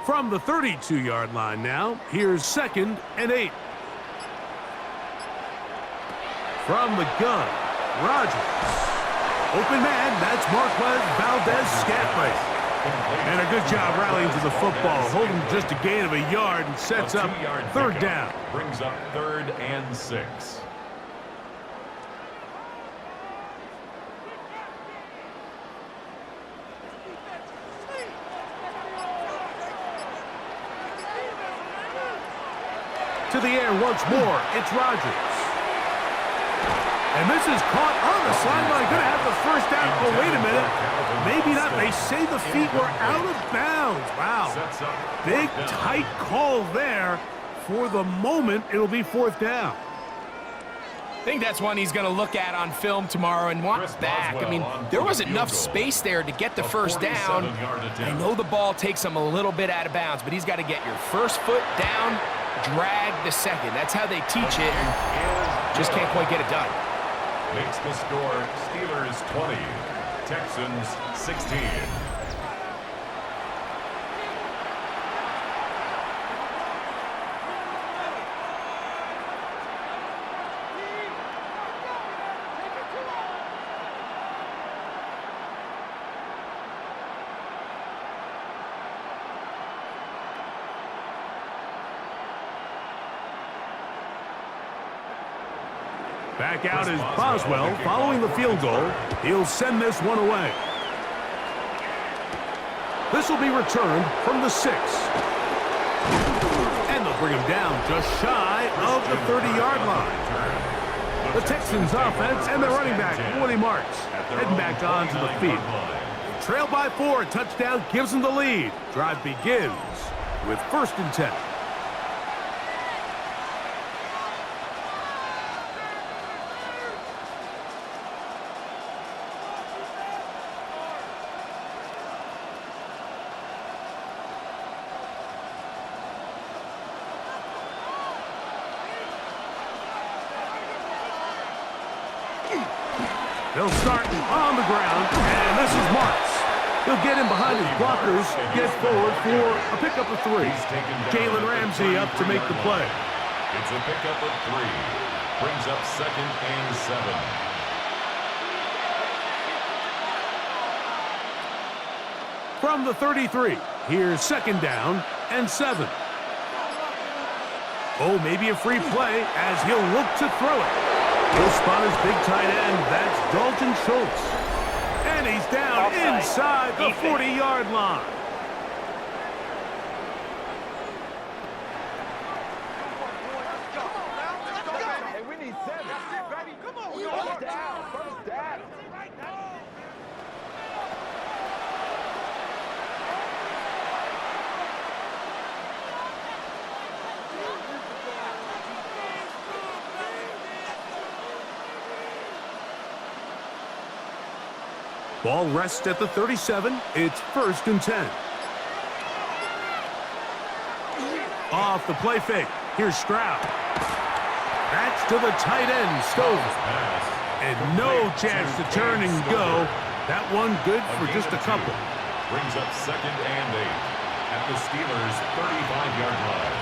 From the 32-yard line now, here's 2nd and 8. From the gun, Rodgers. Open man, that's Marquez Valdez-Scantling. And a good job rallying to the football, holding just a gain of a yard and sets up 3rd down. Brings up 3rd and 6. To the air once more, it's Rodgers. And this is caught on the sideline. Going to have the first down. Oh, wait a minute. Maybe not. They say the feet were out of bounds. Wow. Big, tight call there. For the moment, it'll be 4th down. I think that's one he's going to look at on film tomorrow and want back. I mean, there was enough space there to get the first down. I know the ball takes him a little bit out of bounds, but he's got to get your first foot down, drag the second. That's how they teach it, and just can't quite get it done. Makes the score Steelers 20, Texans 16. Back out is Boswell following the field goal. He'll send this one away. This will be returned from the 6. And they'll bring him down just shy of the 30-yard line. The Texans offense and their running back, Woody Marks, heading back onto the field. Trail by 4, touchdown gives them the lead. Drive begins with 1st and 10. They'll start on the ground, and this is Marks. He'll get in behind his blockers, get forward for a pickup of 3. Jalen Ramsey up to make the play. It's a pickup of 3. Brings up 2nd and 7. From the 33, here's 2nd down and 7. Oh, maybe a free play as he'll look to throw it. He'll spot his big tight end. That's Dalton Schultz. And he's down inside the 40-yard line. Hey, we need 7. Baby, come on. First down. First down. Ball rests at the 37. It's 1st and 10. Off the play fake. Here's Stroud. That's to the tight end, Stover. And no chance to turn and go. That one good for just a couple. Brings up 2nd and 8 at the Steelers' 35-yard line.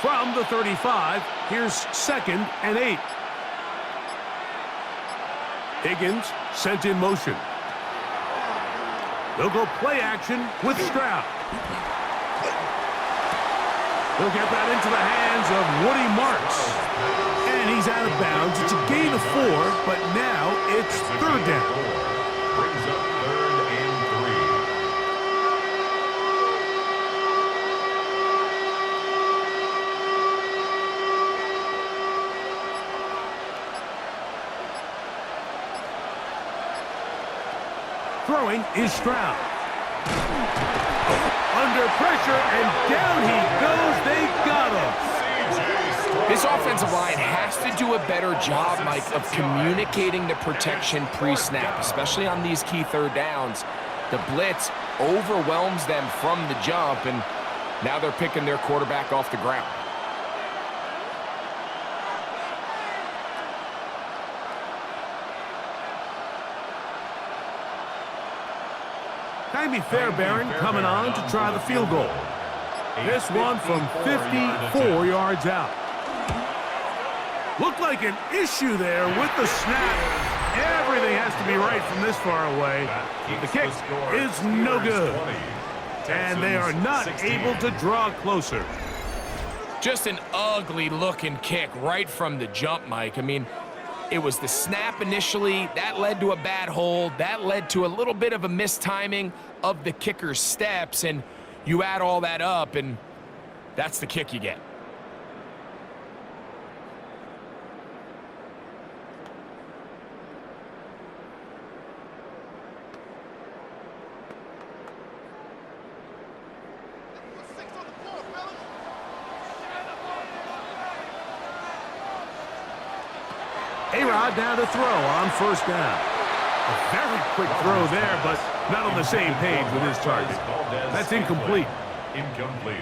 From the 35, here's 2nd and 8. Higgins sent in motion. They'll go play action with Stroud. They'll get that into the hands of Woody Marks. And he's out of bounds. It's a gain of 4, but now it's 3rd down. Brings up 3rd and 3. Throwing is Stroud. Under pressure, and down he goes. They got him. This offensive line has to do a better job, Mike, of communicating the protection pre-snap, especially on these key 3rd downs. The blitz overwhelms them from the jump, and now they're picking their quarterback off the ground. Jaime Fairbairn coming on to try the field goal. This one from 54 yards out. Looked like an issue there with the snap. Everything has to be right from this far away. The kick is no good. And they are not able to draw closer. Just an ugly-looking kick right from the jump, Mike. I mean, it was the snap initially. That led to a bad hold. That led to a little bit of a mistiming of the kicker's steps. And you add all that up, and that's the kick you get. A-Rod down to throw on 1st down. A very quick throw there, but not on the same page with his target. That's incomplete.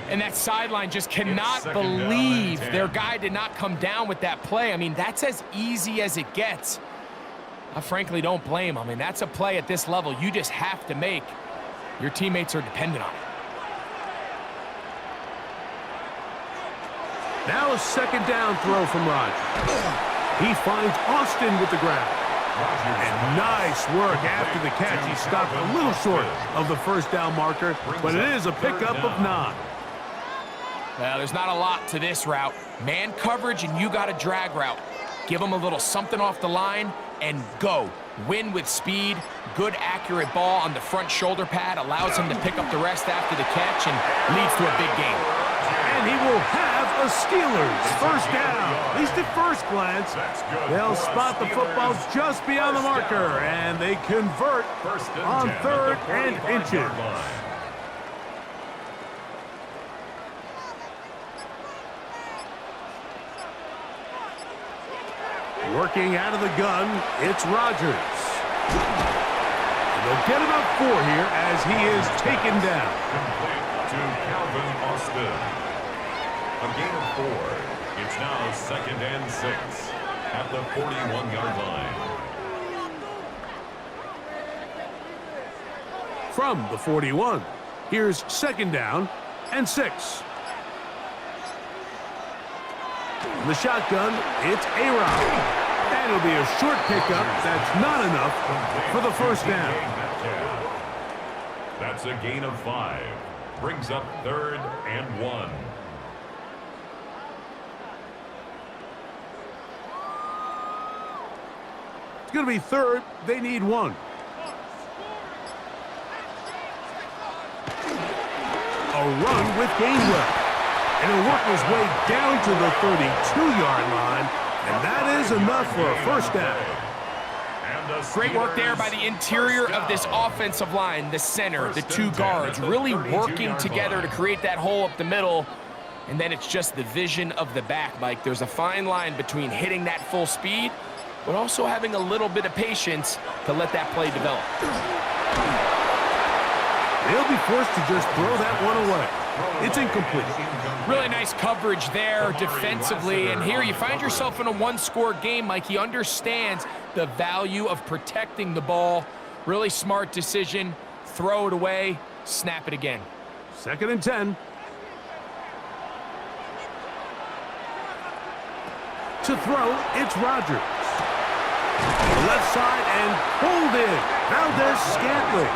And that sideline just cannot believe their guy did not come down with that play. I mean, that's as easy as it gets. I frankly don't blame him. I mean, that's a play at this level you just have to make. Your teammates are dependent on it. Now a 2nd down throw from Rodgers. He finds Austin with the grab. And nice work after the catch. He stopped a little short of the 1st down marker, but it is a pickup of 9. Well, there's not a lot to this route. Man coverage and you got a drag route. Give him a little something off the line and go. Win with speed. Good, accurate ball on the front shoulder pad allows him to pick up the rest after the catch and leads to a big gain. And he will have a Steelers first down. At least at first glance, they'll spot the football just beyond the marker, and they convert on 3rd and inches. Working out of the gun, it's Rodgers. And they'll get about 4 here as he is taken down. Complete to Calvin Austin. A gain of 4. It's now 2nd and 6 at the 41-yard line. From the 41, here's 2nd down and 6. In the shotgun, it's A-Rod. And it'll be a short pickup. That's not enough for the first down. That's a gain of 5. Brings up 3rd and 1. It's going to be 3rd. They need 1. A run with Gainwell. And he'll work his way down to the 32-yard line. And that is enough for a first down. Great work there by the interior of this offensive line, the center, the 2 guards, really working together to create that hole up the middle. And then it's just the vision of the back, Mike. There's a fine line between hitting that full speed, but also having a little bit of patience to let that play develop. They'll be forced to just throw that one away. It's incomplete. Really nice coverage there defensively, and here you find yourself in a 1-score game, Mike. He understands the value of protecting the ball. Really smart decision. Throw it away, snap it again. 2nd and 10. To throw, it's Rodgers. Left side and pulled in. Valdez-Scantling.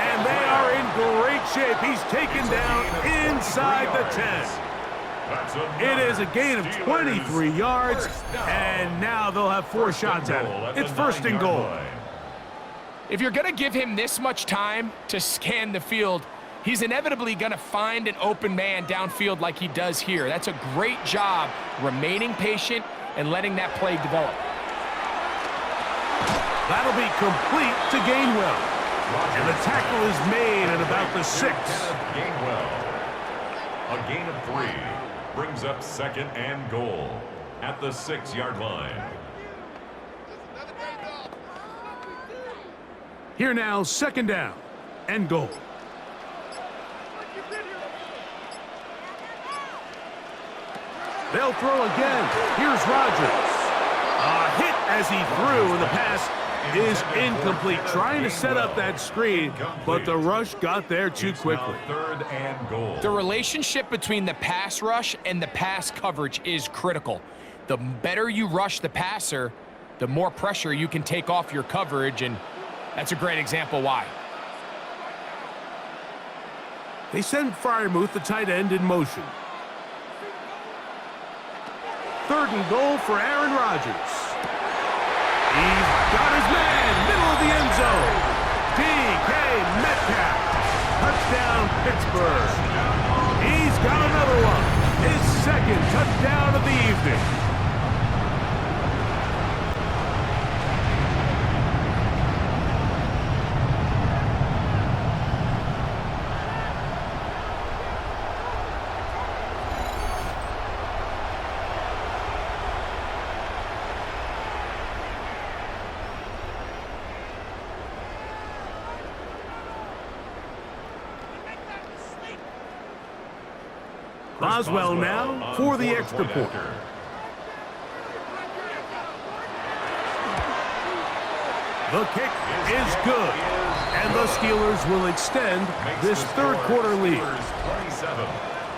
And they are in great shape. He's taken down inside the 10. It is a gain of 23 yards, and now they'll have 4 shots at it. It's 1st and goal. If you're going to give him this much time to scan the field, he's inevitably going to find an open man downfield like he does here. That's a great job remaining patient and letting that play develop. That'll be complete to Gainwell. And the tackle is made at about the 6. Gainwell. A gain of 3 brings up 2nd and goal at the 6-yard line. Here now, 2nd down and goal. They'll throw again. Here's Rodgers. A hit as he threw, and the pass is incomplete. Trying to set up that screen, but the rush got there too quickly. 3rd and goal. The relationship between the pass rush and the pass coverage is critical. The better you rush the passer, the more pressure you can take off your coverage, and that's a great example why. They send Freiermuth, the tight end, in motion. 3rd and goal for Aaron Rodgers. He's got his man, middle of the end zone. DK Metcalf. Touchdown, Pittsburgh. He's got another one. His 2nd touchdown of the evening. Boswell now for the extra point. The kick is good, and the Steelers will extend this 3rd quarter lead. 27,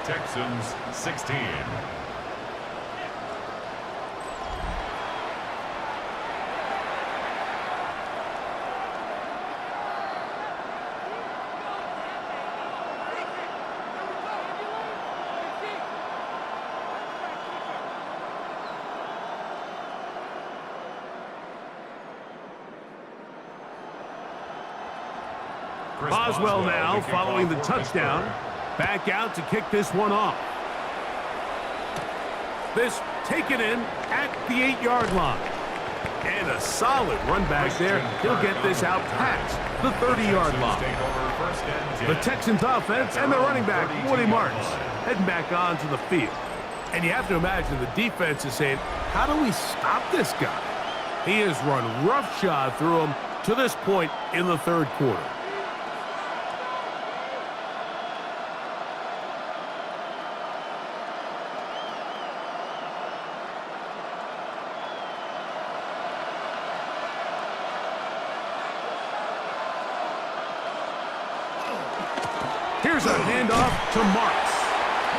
Texans 16. Boswell now following the touchdown. Back out to kick this one off. This taken in at the 8-yard line. And a solid run back there. He'll get this out past the 30-yard line. The Texans offense and their running back, Woody Martins, heading back onto the field. And you have to imagine the defense is saying, how do we stop this guy? He has run roughshod through him to this point in the third quarter. Here's a handoff to Marks.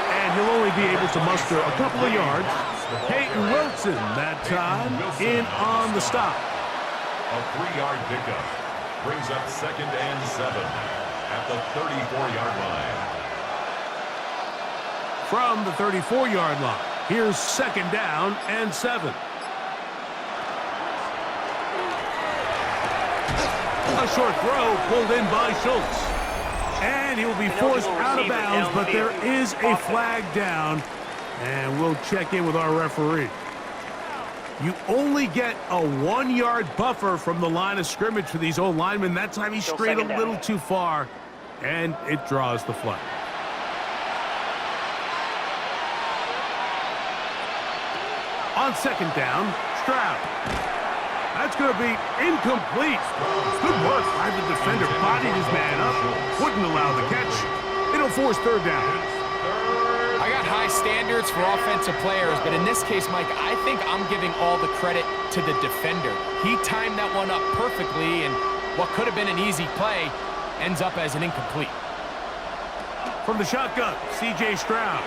And he'll only be able to muster a couple of yards. Peyton Wilson that time in on the stop. A 3-yard pickup brings up 2nd and 7 at the 34-yard line. From the 34-yard line, here's 2nd down and 7. A short throw pulled in by Schultz. And he'll be forced out of bounds, but there is a flag down. And we'll check in with our referee. You only get a 1-yard buffer from the line of scrimmage for these old linemen. That time he strayed a little too far, and it draws the flag. On 2nd down, Stroud. That's going to be incomplete. Good work by the defender. Bodied his man up. Wouldn't allow the catch. It'll force 3rd down. I got high standards for offensive players, but in this case, Mike, I think I'm giving all the credit to the defender. He timed that one up perfectly, and what could have been an easy play ends up as an incomplete. From the shotgun, C.J. Stroud.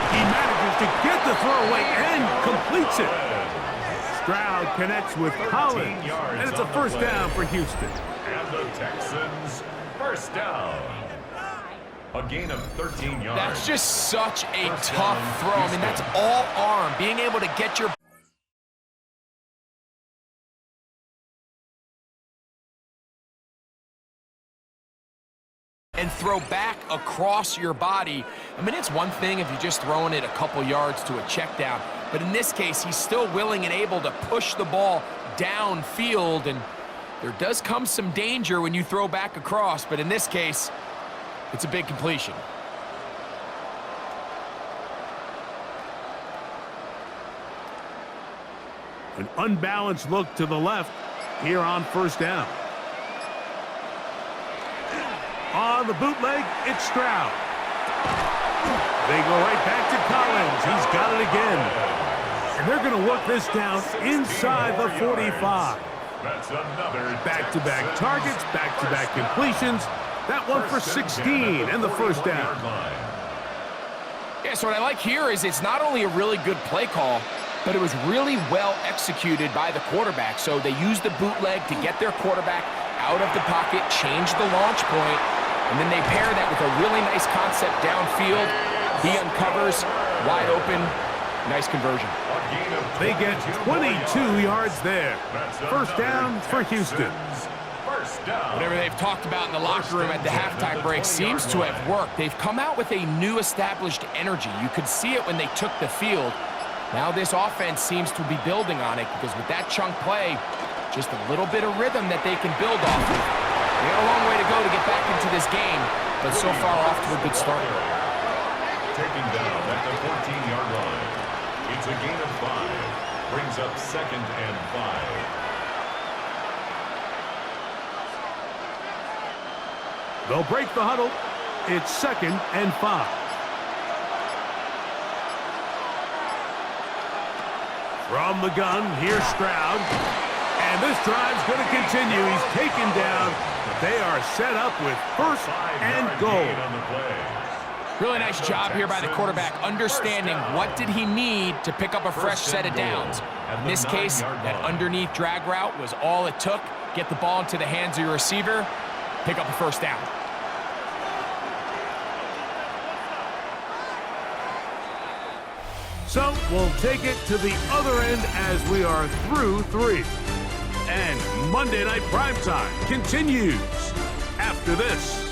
He manages to get the throwaway and completes it. Stroud connects with Collins, and it's a 1st down for Houston. And the Texans, 1st down. A gain of 13 yards. That's just such a tough throw. I mean, that's all arm. Being able to get your and throw back across your body. I mean, it's one thing if you're just throwing it a couple yards to a check down, but in this case, he's still willing and able to push the ball downfield, and there does come some danger when you throw back across, but in this case, it's a big completion. An unbalanced look to the left here on 1st down. On the bootleg, it's Stroud. They go right back to Collins. He's got it again. And they're going to work this down inside the 45. That's another Back-to-back targets, back-to-back completions. That one for 16 and the 1st down. Yeah, so what I like here is it's not only a really good play call, but it was really well executed by the quarterback. So they used the bootleg to get their quarterback out of the pocket, change the launch point, and then they pair that with a really nice concept downfield. He uncovers, wide open, nice conversion. They get 22 yards there. 1st down for Houston. Whatever they've talked about in the locker room at the halftime break seems to have worked. They've come out with a new established energy. You could see it when they took the field. Now this offense seems to be building on it because with that chunk play, just a little bit of rhythm that they can build off of. They got a long way to go to get back into this game, but so far off to a good start. Taking down at the 14-yard line. It's a gain of 5. Brings up 2nd and 5. They'll break the huddle. It's 2nd and 5. From the gun, here's Stroud. And this drive's going to continue. He's taken down, but they are set up with 1st and goal. Really nice job here by the quarterback, understanding what did he need to pick up a fresh set of downs. In this case, that underneath drag route was all it took. Get the ball into the hands of your receiver, pick up a 1st down. So we'll take it to the other end as we are through 3. And Monday Night Primetime continues after this.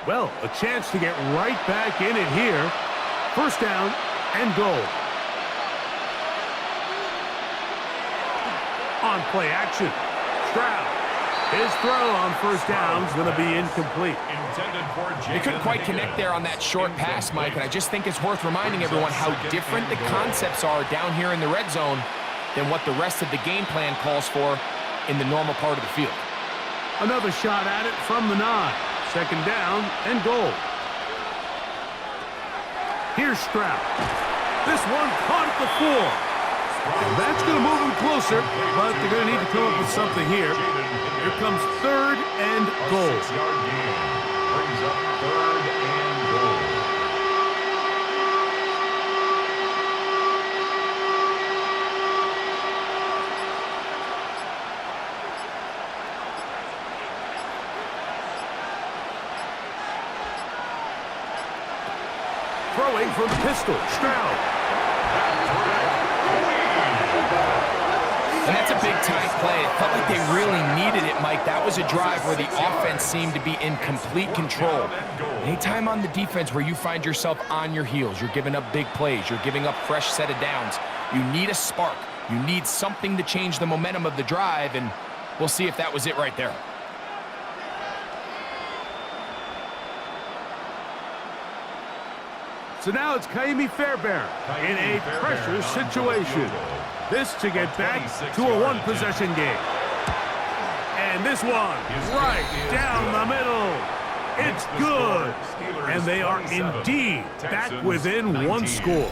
Well, a chance to get right back in it here. First down and goal. On play action. Stroud. His throw on first down is going to be incomplete. They couldn't quite connect there on that short pass, Mike, and I just think it's worth reminding everyone how different the concepts are down here in the red zone than what the rest of the game plan calls for in the normal part of the field. Another shot at it from the 9. Second down and goal. Here's Stroud. This one caught at the 4. And that's going to move him closer, but they're going to need to come up with something here. Here comes third and goal. Brings up third and goal. Throwing from the pistol, Stroud. And that's a big-time play. It felt like they really needed it, Mike. That was a drive where the offense seemed to be in complete control. Anytime on the defense where you find yourself on your heels, you're giving up big plays, you're giving up fresh set of downs, you need a spark. You need something to change the momentum of the drive, and we'll see if that was it right there. So now it's Kaimi Fairbairn in a pressure situation. This to get back to a one-possession game. And this one, right down the middle. It's good. And they are indeed back within one score.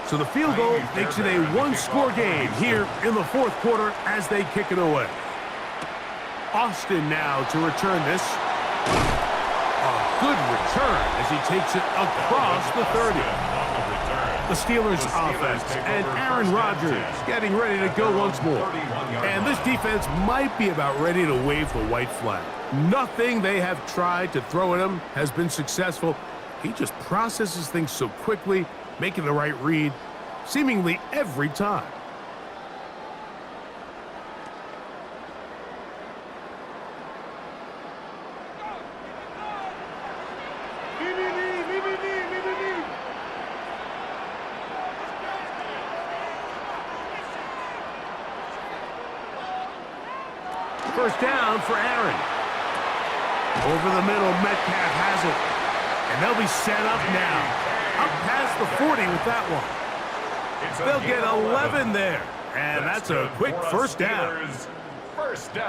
So the field goal makes it a one-score game here in the fourth quarter as they kick it away. Austin now to return this. A good return as he takes it across the 30. The Steelers offense and Aaron Rodgers getting ready to go once more. And this defense might be about ready to wave the white flag. Nothing they have tried to throw at him has been successful. He just processes things so quickly, making the right read, seemingly every time. First down for Aaron. Over the middle, Metcalf has it. And they'll be set up now. Up past the 40 with that one. They'll get 11 there. And that's a quick first down.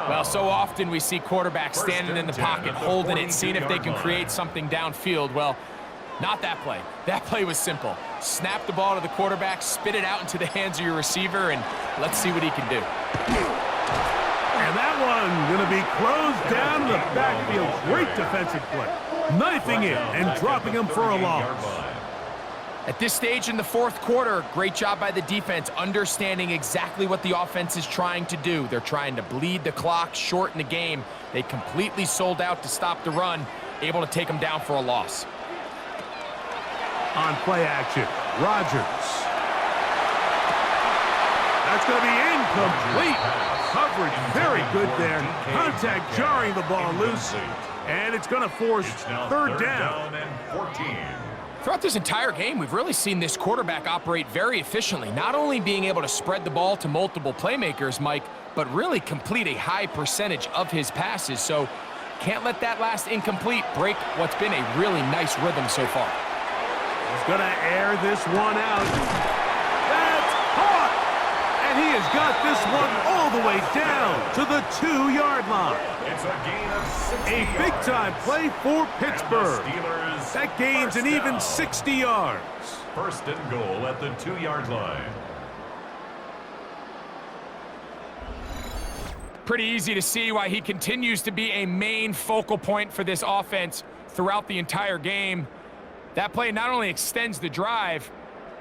Well, so often we see quarterbacks standing in the pocket, holding it, seeing if they can create something downfield. Well, not that play. That play was simple. Snap the ball to the quarterback, spit it out into the hands of your receiver, and let's see what he can do. And that one going to be closed down in the backfield. Great defensive play. Knifing it and dropping him for a loss. At this stage in the fourth quarter, great job by the defense, understanding exactly what the offense is trying to do. They're trying to bleed the clock, shorten the game. They completely sold out to stop the run, able to take them down for a loss. On play action, Rodgers. That's going to be incomplete. Coverage very good there. Contact jarring the ball loose. And it's going to force third down. Throughout this entire game, we've really seen this quarterback operate very efficiently, not only being able to spread the ball to multiple playmakers, Mike, but really complete a high percentage of his passes. So can't let that last incomplete break what's been a really nice rhythm so far. He's going to air this one out. That's caught! And He has got this one all the way down to the 2-yard line. It's a gain of 60 A big-time play for Pittsburgh. Steelers That gains an even 60 yards. First and goal at the 2-yard line. Pretty easy to see why he continues to be a main focal point for this offense throughout the entire game. That play not only extends the drive,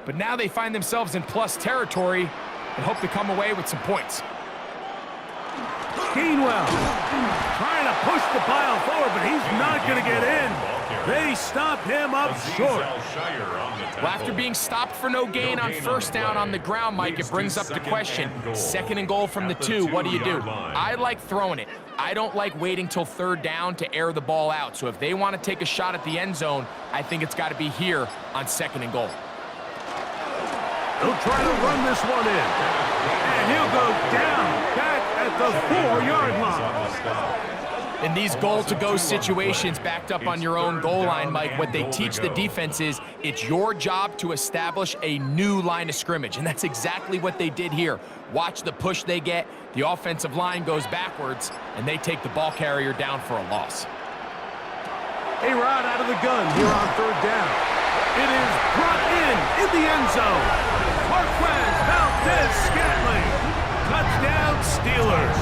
but now they find themselves in plus territory and hope to come away with some points. Gainwell trying to push the pile forward, but he's not going to get in. They stop him up short. Well, after being stopped for no gain on first down on the ground, Mike, it brings up the question. Second and goal from the 2, what do you do? I like throwing it. I don't like waiting till third down to air the ball out. So if they want to take a shot at the end zone, I think it's got to be here on second and goal. He'll try to run this one in. And he'll go down back at the 4-yard line. In these goal-to-go situations backed up on your own goal line, Mike, what they teach the defense is it's your job to establish a new line of scrimmage, and that's exactly what they did here. Watch the push they get. The offensive line goes backwards, and they take the ball carrier down for a loss. A-Rod out of the gun here on third down. It is brought in the end zone. Marquez Valdez-Scantling. Touchdown, Steelers.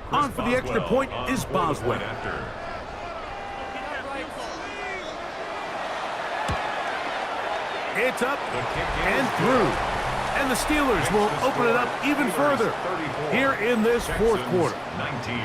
On for the extra point is Boswell. It's up and through. And the Steelers will open it up even further here in this fourth quarter. 19.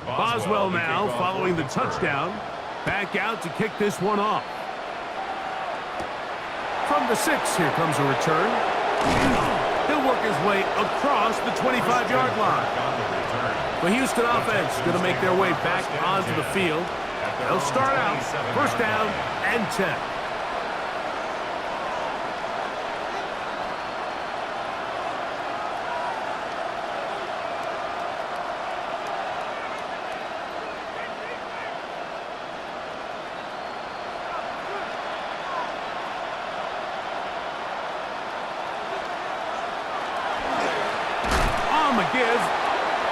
Boswell now following the touchdown. Back out to kick this one off. From the 6, here comes a return. He'll work his way across the 25-yard line. The Houston offense going to make their way back onto the field. They'll start out first down and 10.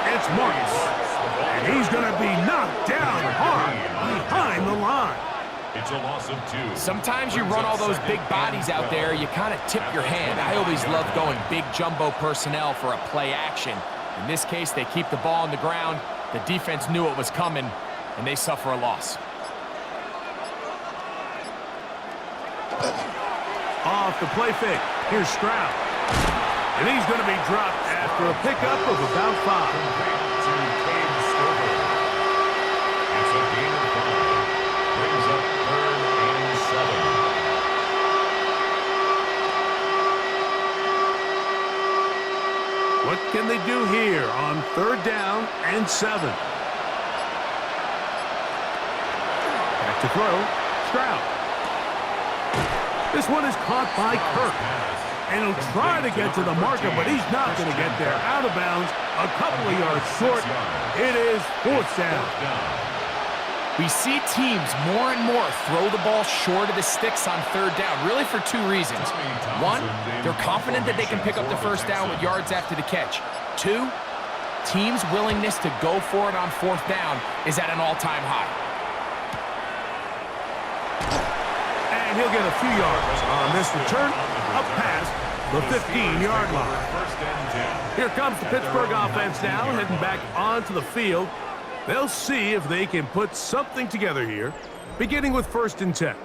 It's Marks, and he's going to be knocked down hard behind the line. It's a loss of 2. Sometimes you run all those big bodies out there, you kind of tip your hand. I always love going big jumbo personnel for a play action. In this case, they keep the ball on the ground. The defense knew it was coming, and they suffer a loss. Off the play fake, here's Stroud. And he's going to be dropped after a pickup of about 5. It's a gain of 5. Brings up 3rd and 7. What can they do here on 3rd down and 7? Back to throw, Stroud. This one is caught by Kirk. And he'll try to get to the marker, but he's not going to get there. Out of bounds, a couple of yards short. It is 4th down. We see teams more and more throw the ball short of the sticks on 3rd down, really for 2 reasons. 1, they're confident that they can pick up the first down with yards after the catch. 2, teams' willingness to go for it on 4th down is at an all-time high. And he'll get a few yards on this return, up past the 15-yard line. Here comes the Pittsburgh offense now, heading back onto the field. They'll see if they can put something together here, beginning with 1st and 10.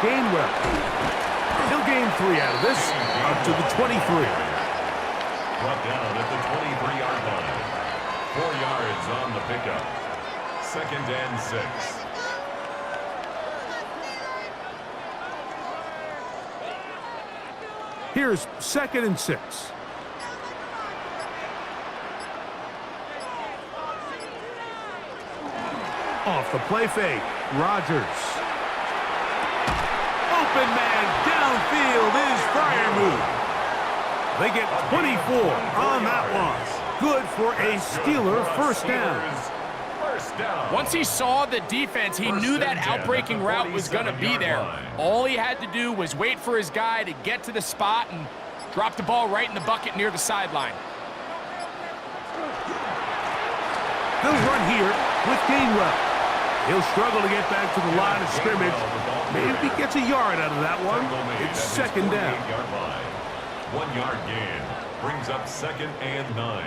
Gainwell. He'll gain 3 out of this, up to the 23. Brought down at the 23-yard line. 4 yards on the pickup. 2nd and 6. Here's 2nd and 6. Off the play fake, Rodgers. Open man downfield is Freiermuth. They get 24 on that one. Good for a Steeler first down. Once he saw the defense, he knew that outbreaking route was going to be there. All he had to do was wait for his guy to get to the spot and drop the ball right in the bucket near the sideline. They'll run here with Gainwell. He'll struggle to get back to the line of scrimmage. Maybe he gets a yard out of that one. It's 2nd down. 1 yard gain brings up 2nd and 9.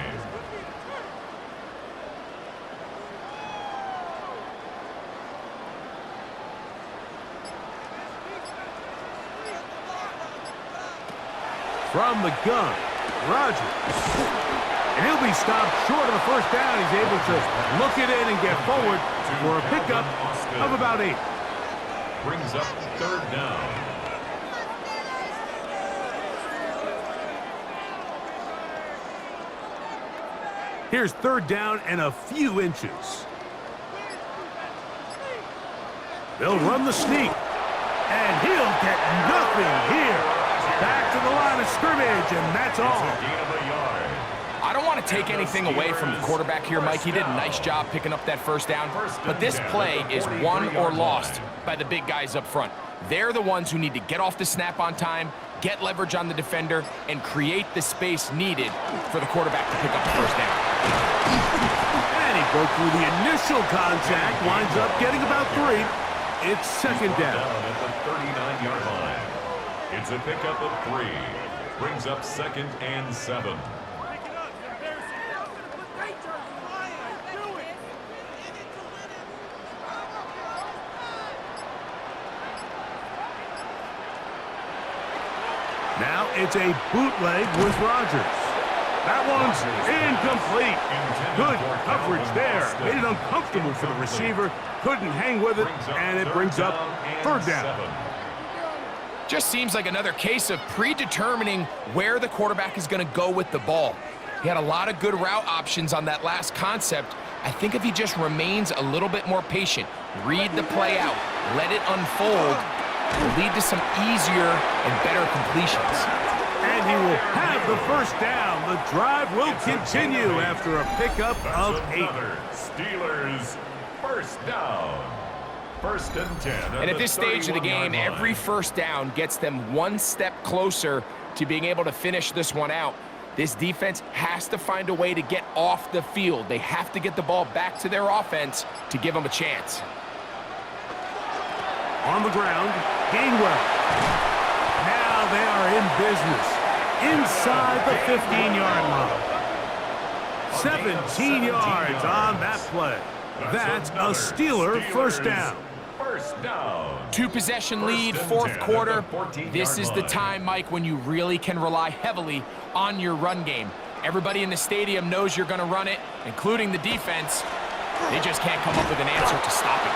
From the gun, Rodgers. And he'll be stopped short of the first down. He's able to look it in and get forward for a pickup of about 8. Brings up 3rd down. Here's 3rd down and a few inches. They'll run the sneak. And he'll get nothing here. Back to the line of scrimmage, and that's all. I don't want to take anything away from the quarterback here, Mike. He did a nice job picking up that first down. But this play is won or lost by the big guys up front. They're the ones who need to get off the snap on time, get leverage on the defender, and create the space needed for the quarterback to pick up the first down. And he broke through the initial contact, winds up getting about 3. It's 2nd down. At the 39-yard line. It's a pickup of 3. Brings up 2nd and 7. Now it's a bootleg with Rodgers. That one's incomplete. Good coverage there. Made it uncomfortable for the receiver. Couldn't hang with it, and it brings up 3rd down. Just seems like another case of predetermining where the quarterback is going to go with the ball. He had a lot of good route options on that last concept. I think if he just remains a little bit more patient, read the play out, let it unfold, will lead to some easier and better completions. And he will have the first down. The drive will continue after a pickup of 8. Steelers first down. 1st and 10. And at this stage of the game, every first down gets them one step closer to being able to finish this one out. This defense has to find a way to get off the field. They have to get the ball back to their offense to give them a chance. On the ground, Gainwell. Now they are in business. Inside the 15-yard line. 17 yards on that play. That's a Steeler first down. First down. 2-possession lead, 4th quarter. This is the time, Mike, when you really can rely heavily on your run game. Everybody in the stadium knows you're going to run it, including the defense. They just can't come up with an answer to stop it.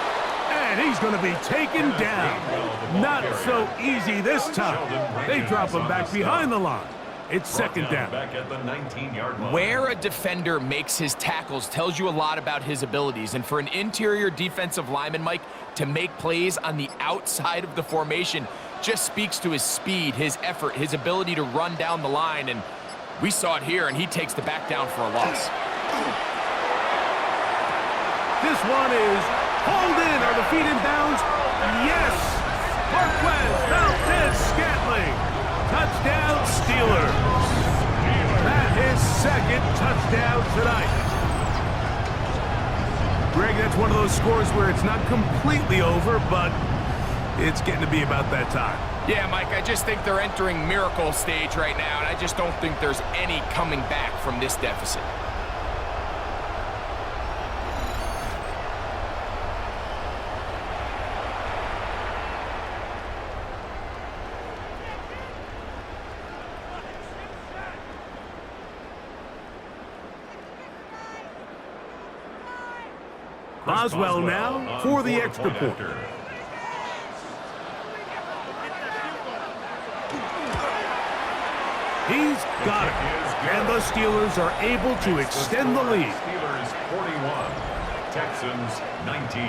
And he's going to be taken down. Not so easy this time. They drop him back behind the line. It's 2nd down. Back at the 19-yard line. Where a defender makes his tackles tells you a lot about his abilities. And for an interior defensive lineman, Mike, to make plays on the outside of the formation just speaks to his speed, his effort, his ability to run down the line. And we saw it here, and he takes the back down for a loss. This one is hauled in. Are the feet in bounds? Yes. Marquez Valdez-Scantling. Touchdown, Steelers. That his 2nd touchdown tonight. Greg, that's one of those scores where it's not completely over, but it's getting to be about that time. Yeah, Mike, I just think they're entering miracle stage right now, and I just don't think there's any coming back from this deficit. Boswell now for the extra point. He's got it. And the Steelers are able to extend the lead. Steelers 41, Texans 19.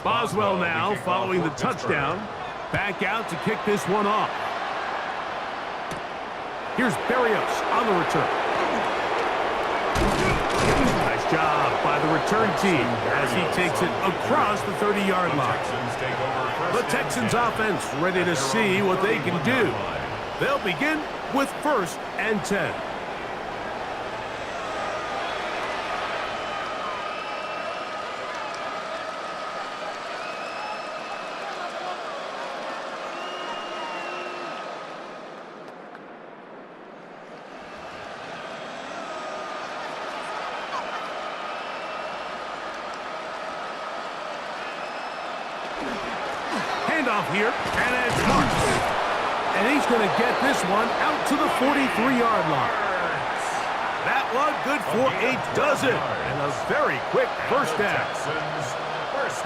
Boswell now following the touchdown. Back out to kick this one off. Here's Berrios on the return. Nice job by the return team as he takes it across the 30-yard line. The Texans offense ready to see what they can do. They'll begin with 1st and 10. Handoff here, and it's Marks. And he's going to get this one out to the 43-yard line. That one good for a dozen, and a very quick first down.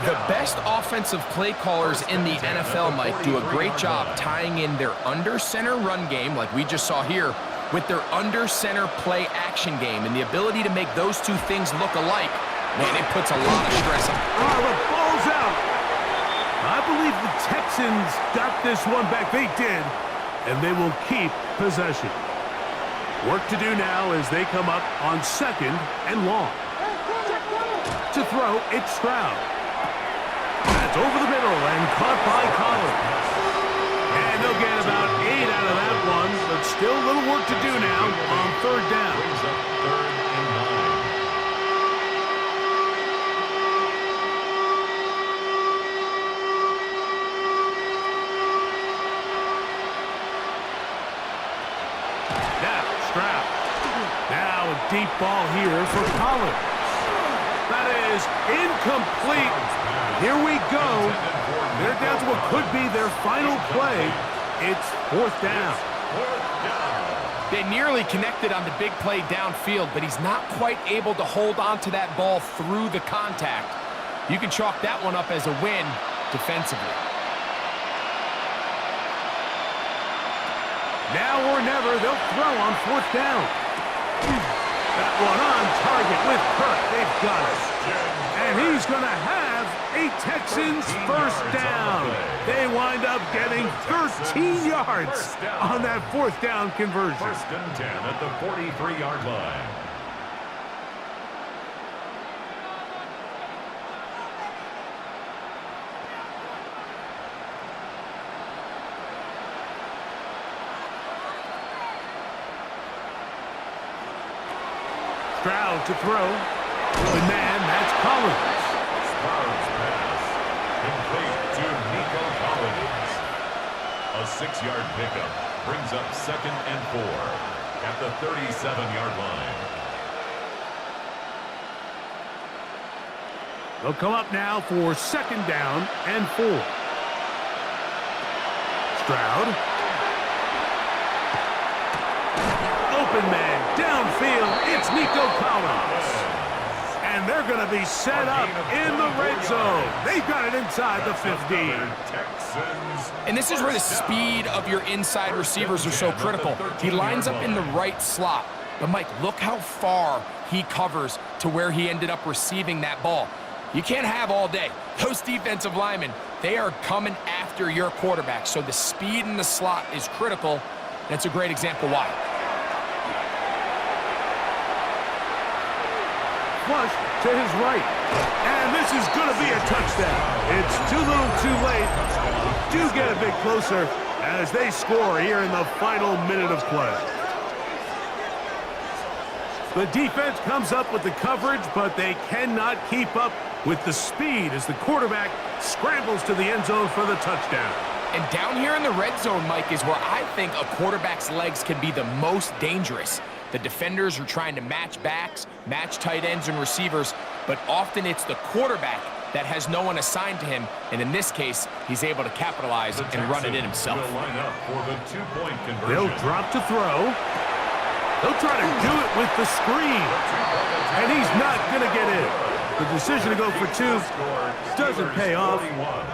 The best offensive play callers in the NFL, Mike, do a great job tying in their under-center run game, like we just saw here, with their under-center play action game, and the ability to make those two things look alike, man, it puts a lot of stress on. Oh, the ball's out. I believe the Texans got this one back. They did, and they will keep possession. Work to do now as they come up on 2nd and long. To throw, it's Stroud. That's over the middle and caught by Collins. And they'll get about 8 out of that one, but still a little work to do now on 3rd down. Stroud. Now a deep ball here for Collins. That is incomplete. Here we go. They're down to what could be their final play. It's 4th down. They nearly connected on the big play downfield, but he's not quite able to hold on to that ball through the contact. You can chalk that one up as a win defensively. Now or never, they'll throw on 4th down. That one on target with Kirk. They've got it. And he's going to have a Texans first down. They wind up getting 13 yards on that 4th down conversion. 1st and 10 at the 43-yard line. Stroud to throw. The man, that's Collins. Stroud's pass. Complete to Nico Collins. A 6-yard pickup brings up 2nd and 4 at the 37-yard line. They'll come up now for 2nd down and 4. Stroud. Open man, downfield, it's Nico Collins. And they're going to be set up in the red zone. They've got it inside the 15. And this is where the speed of your inside receivers are so critical. He lines up in the right slot. But, Mike, look how far he covers to where he ended up receiving that ball. You can't have all day. Those defensive linemen, they are coming after your quarterback. So the speed in the slot is critical. That's a great example why. Flush to his right. And this is going to be a touchdown. It's too little too late. Do get a bit closer as they score here in the final minute of play. The defense comes up with the coverage, but they cannot keep up with the speed as the quarterback scrambles to the end zone for the touchdown. And down here in the red zone, Mike, is where I think a quarterback's legs can be the most dangerous. The defenders are trying to match backs, match tight ends and receivers, but often it's the quarterback that has no one assigned to him, and in this case, he's able to capitalize and run it in himself. Will line up for the two-point conversion. They'll drop to throw. They'll try to do it with the screen, and he's not going to get in. The decision to go for two doesn't pay off,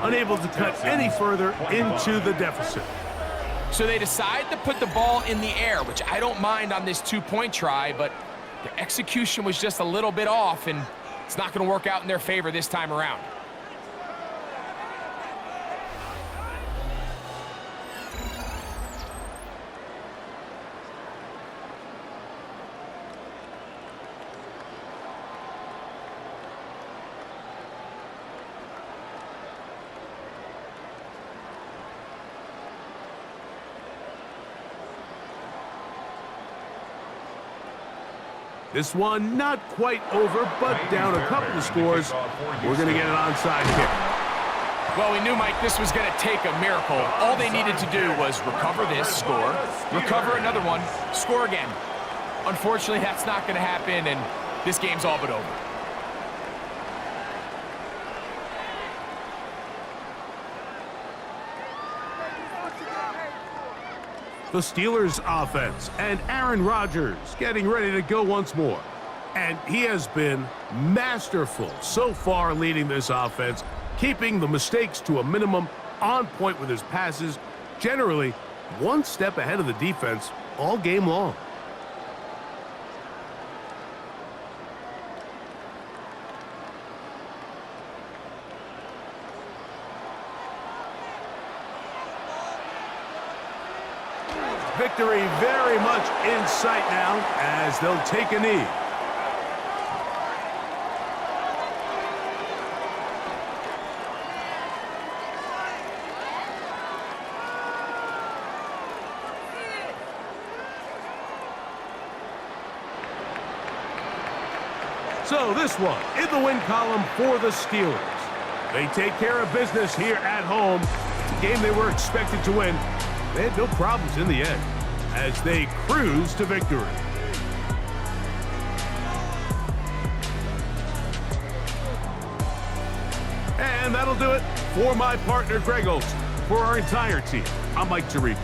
unable to cut any further into the deficit. So they decide to put the ball in the air, which I don't mind on this two-point try, but the execution was just a little bit off, and it's not going to work out in their favor this time around. This one not quite over, but down a couple of scores. We're going to get an onside kick. Well, we knew, Mike, this was going to take a miracle. All they needed to do was recover this, score, recover another one, score again. Unfortunately, that's not going to happen, and this game's all but over. The Steelers offense and Aaron Rodgers getting ready to go once more. And he has been masterful so far leading this offense, keeping the mistakes to a minimum, on point with his passes, generally one step ahead of the defense all game long. Victory very much in sight now as they'll take a knee. So this one in the win column for the Steelers. They take care of business here at home. It's a game they were expected to win. They had no problems in the end as they cruise to victory. And that'll do it for my partner, Greg Olson. For our entire team, I'm Mike Tirico.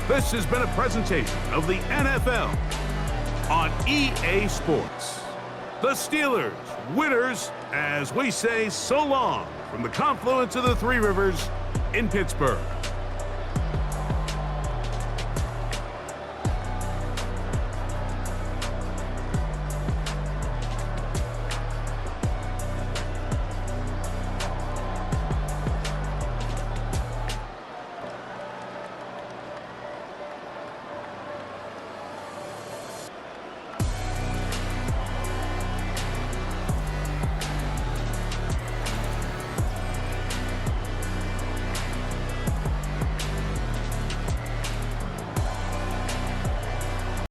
This has been a presentation of the NFL on EA Sports. The Steelers, winners, as we say so long from the confluence of the Three Rivers in Pittsburgh.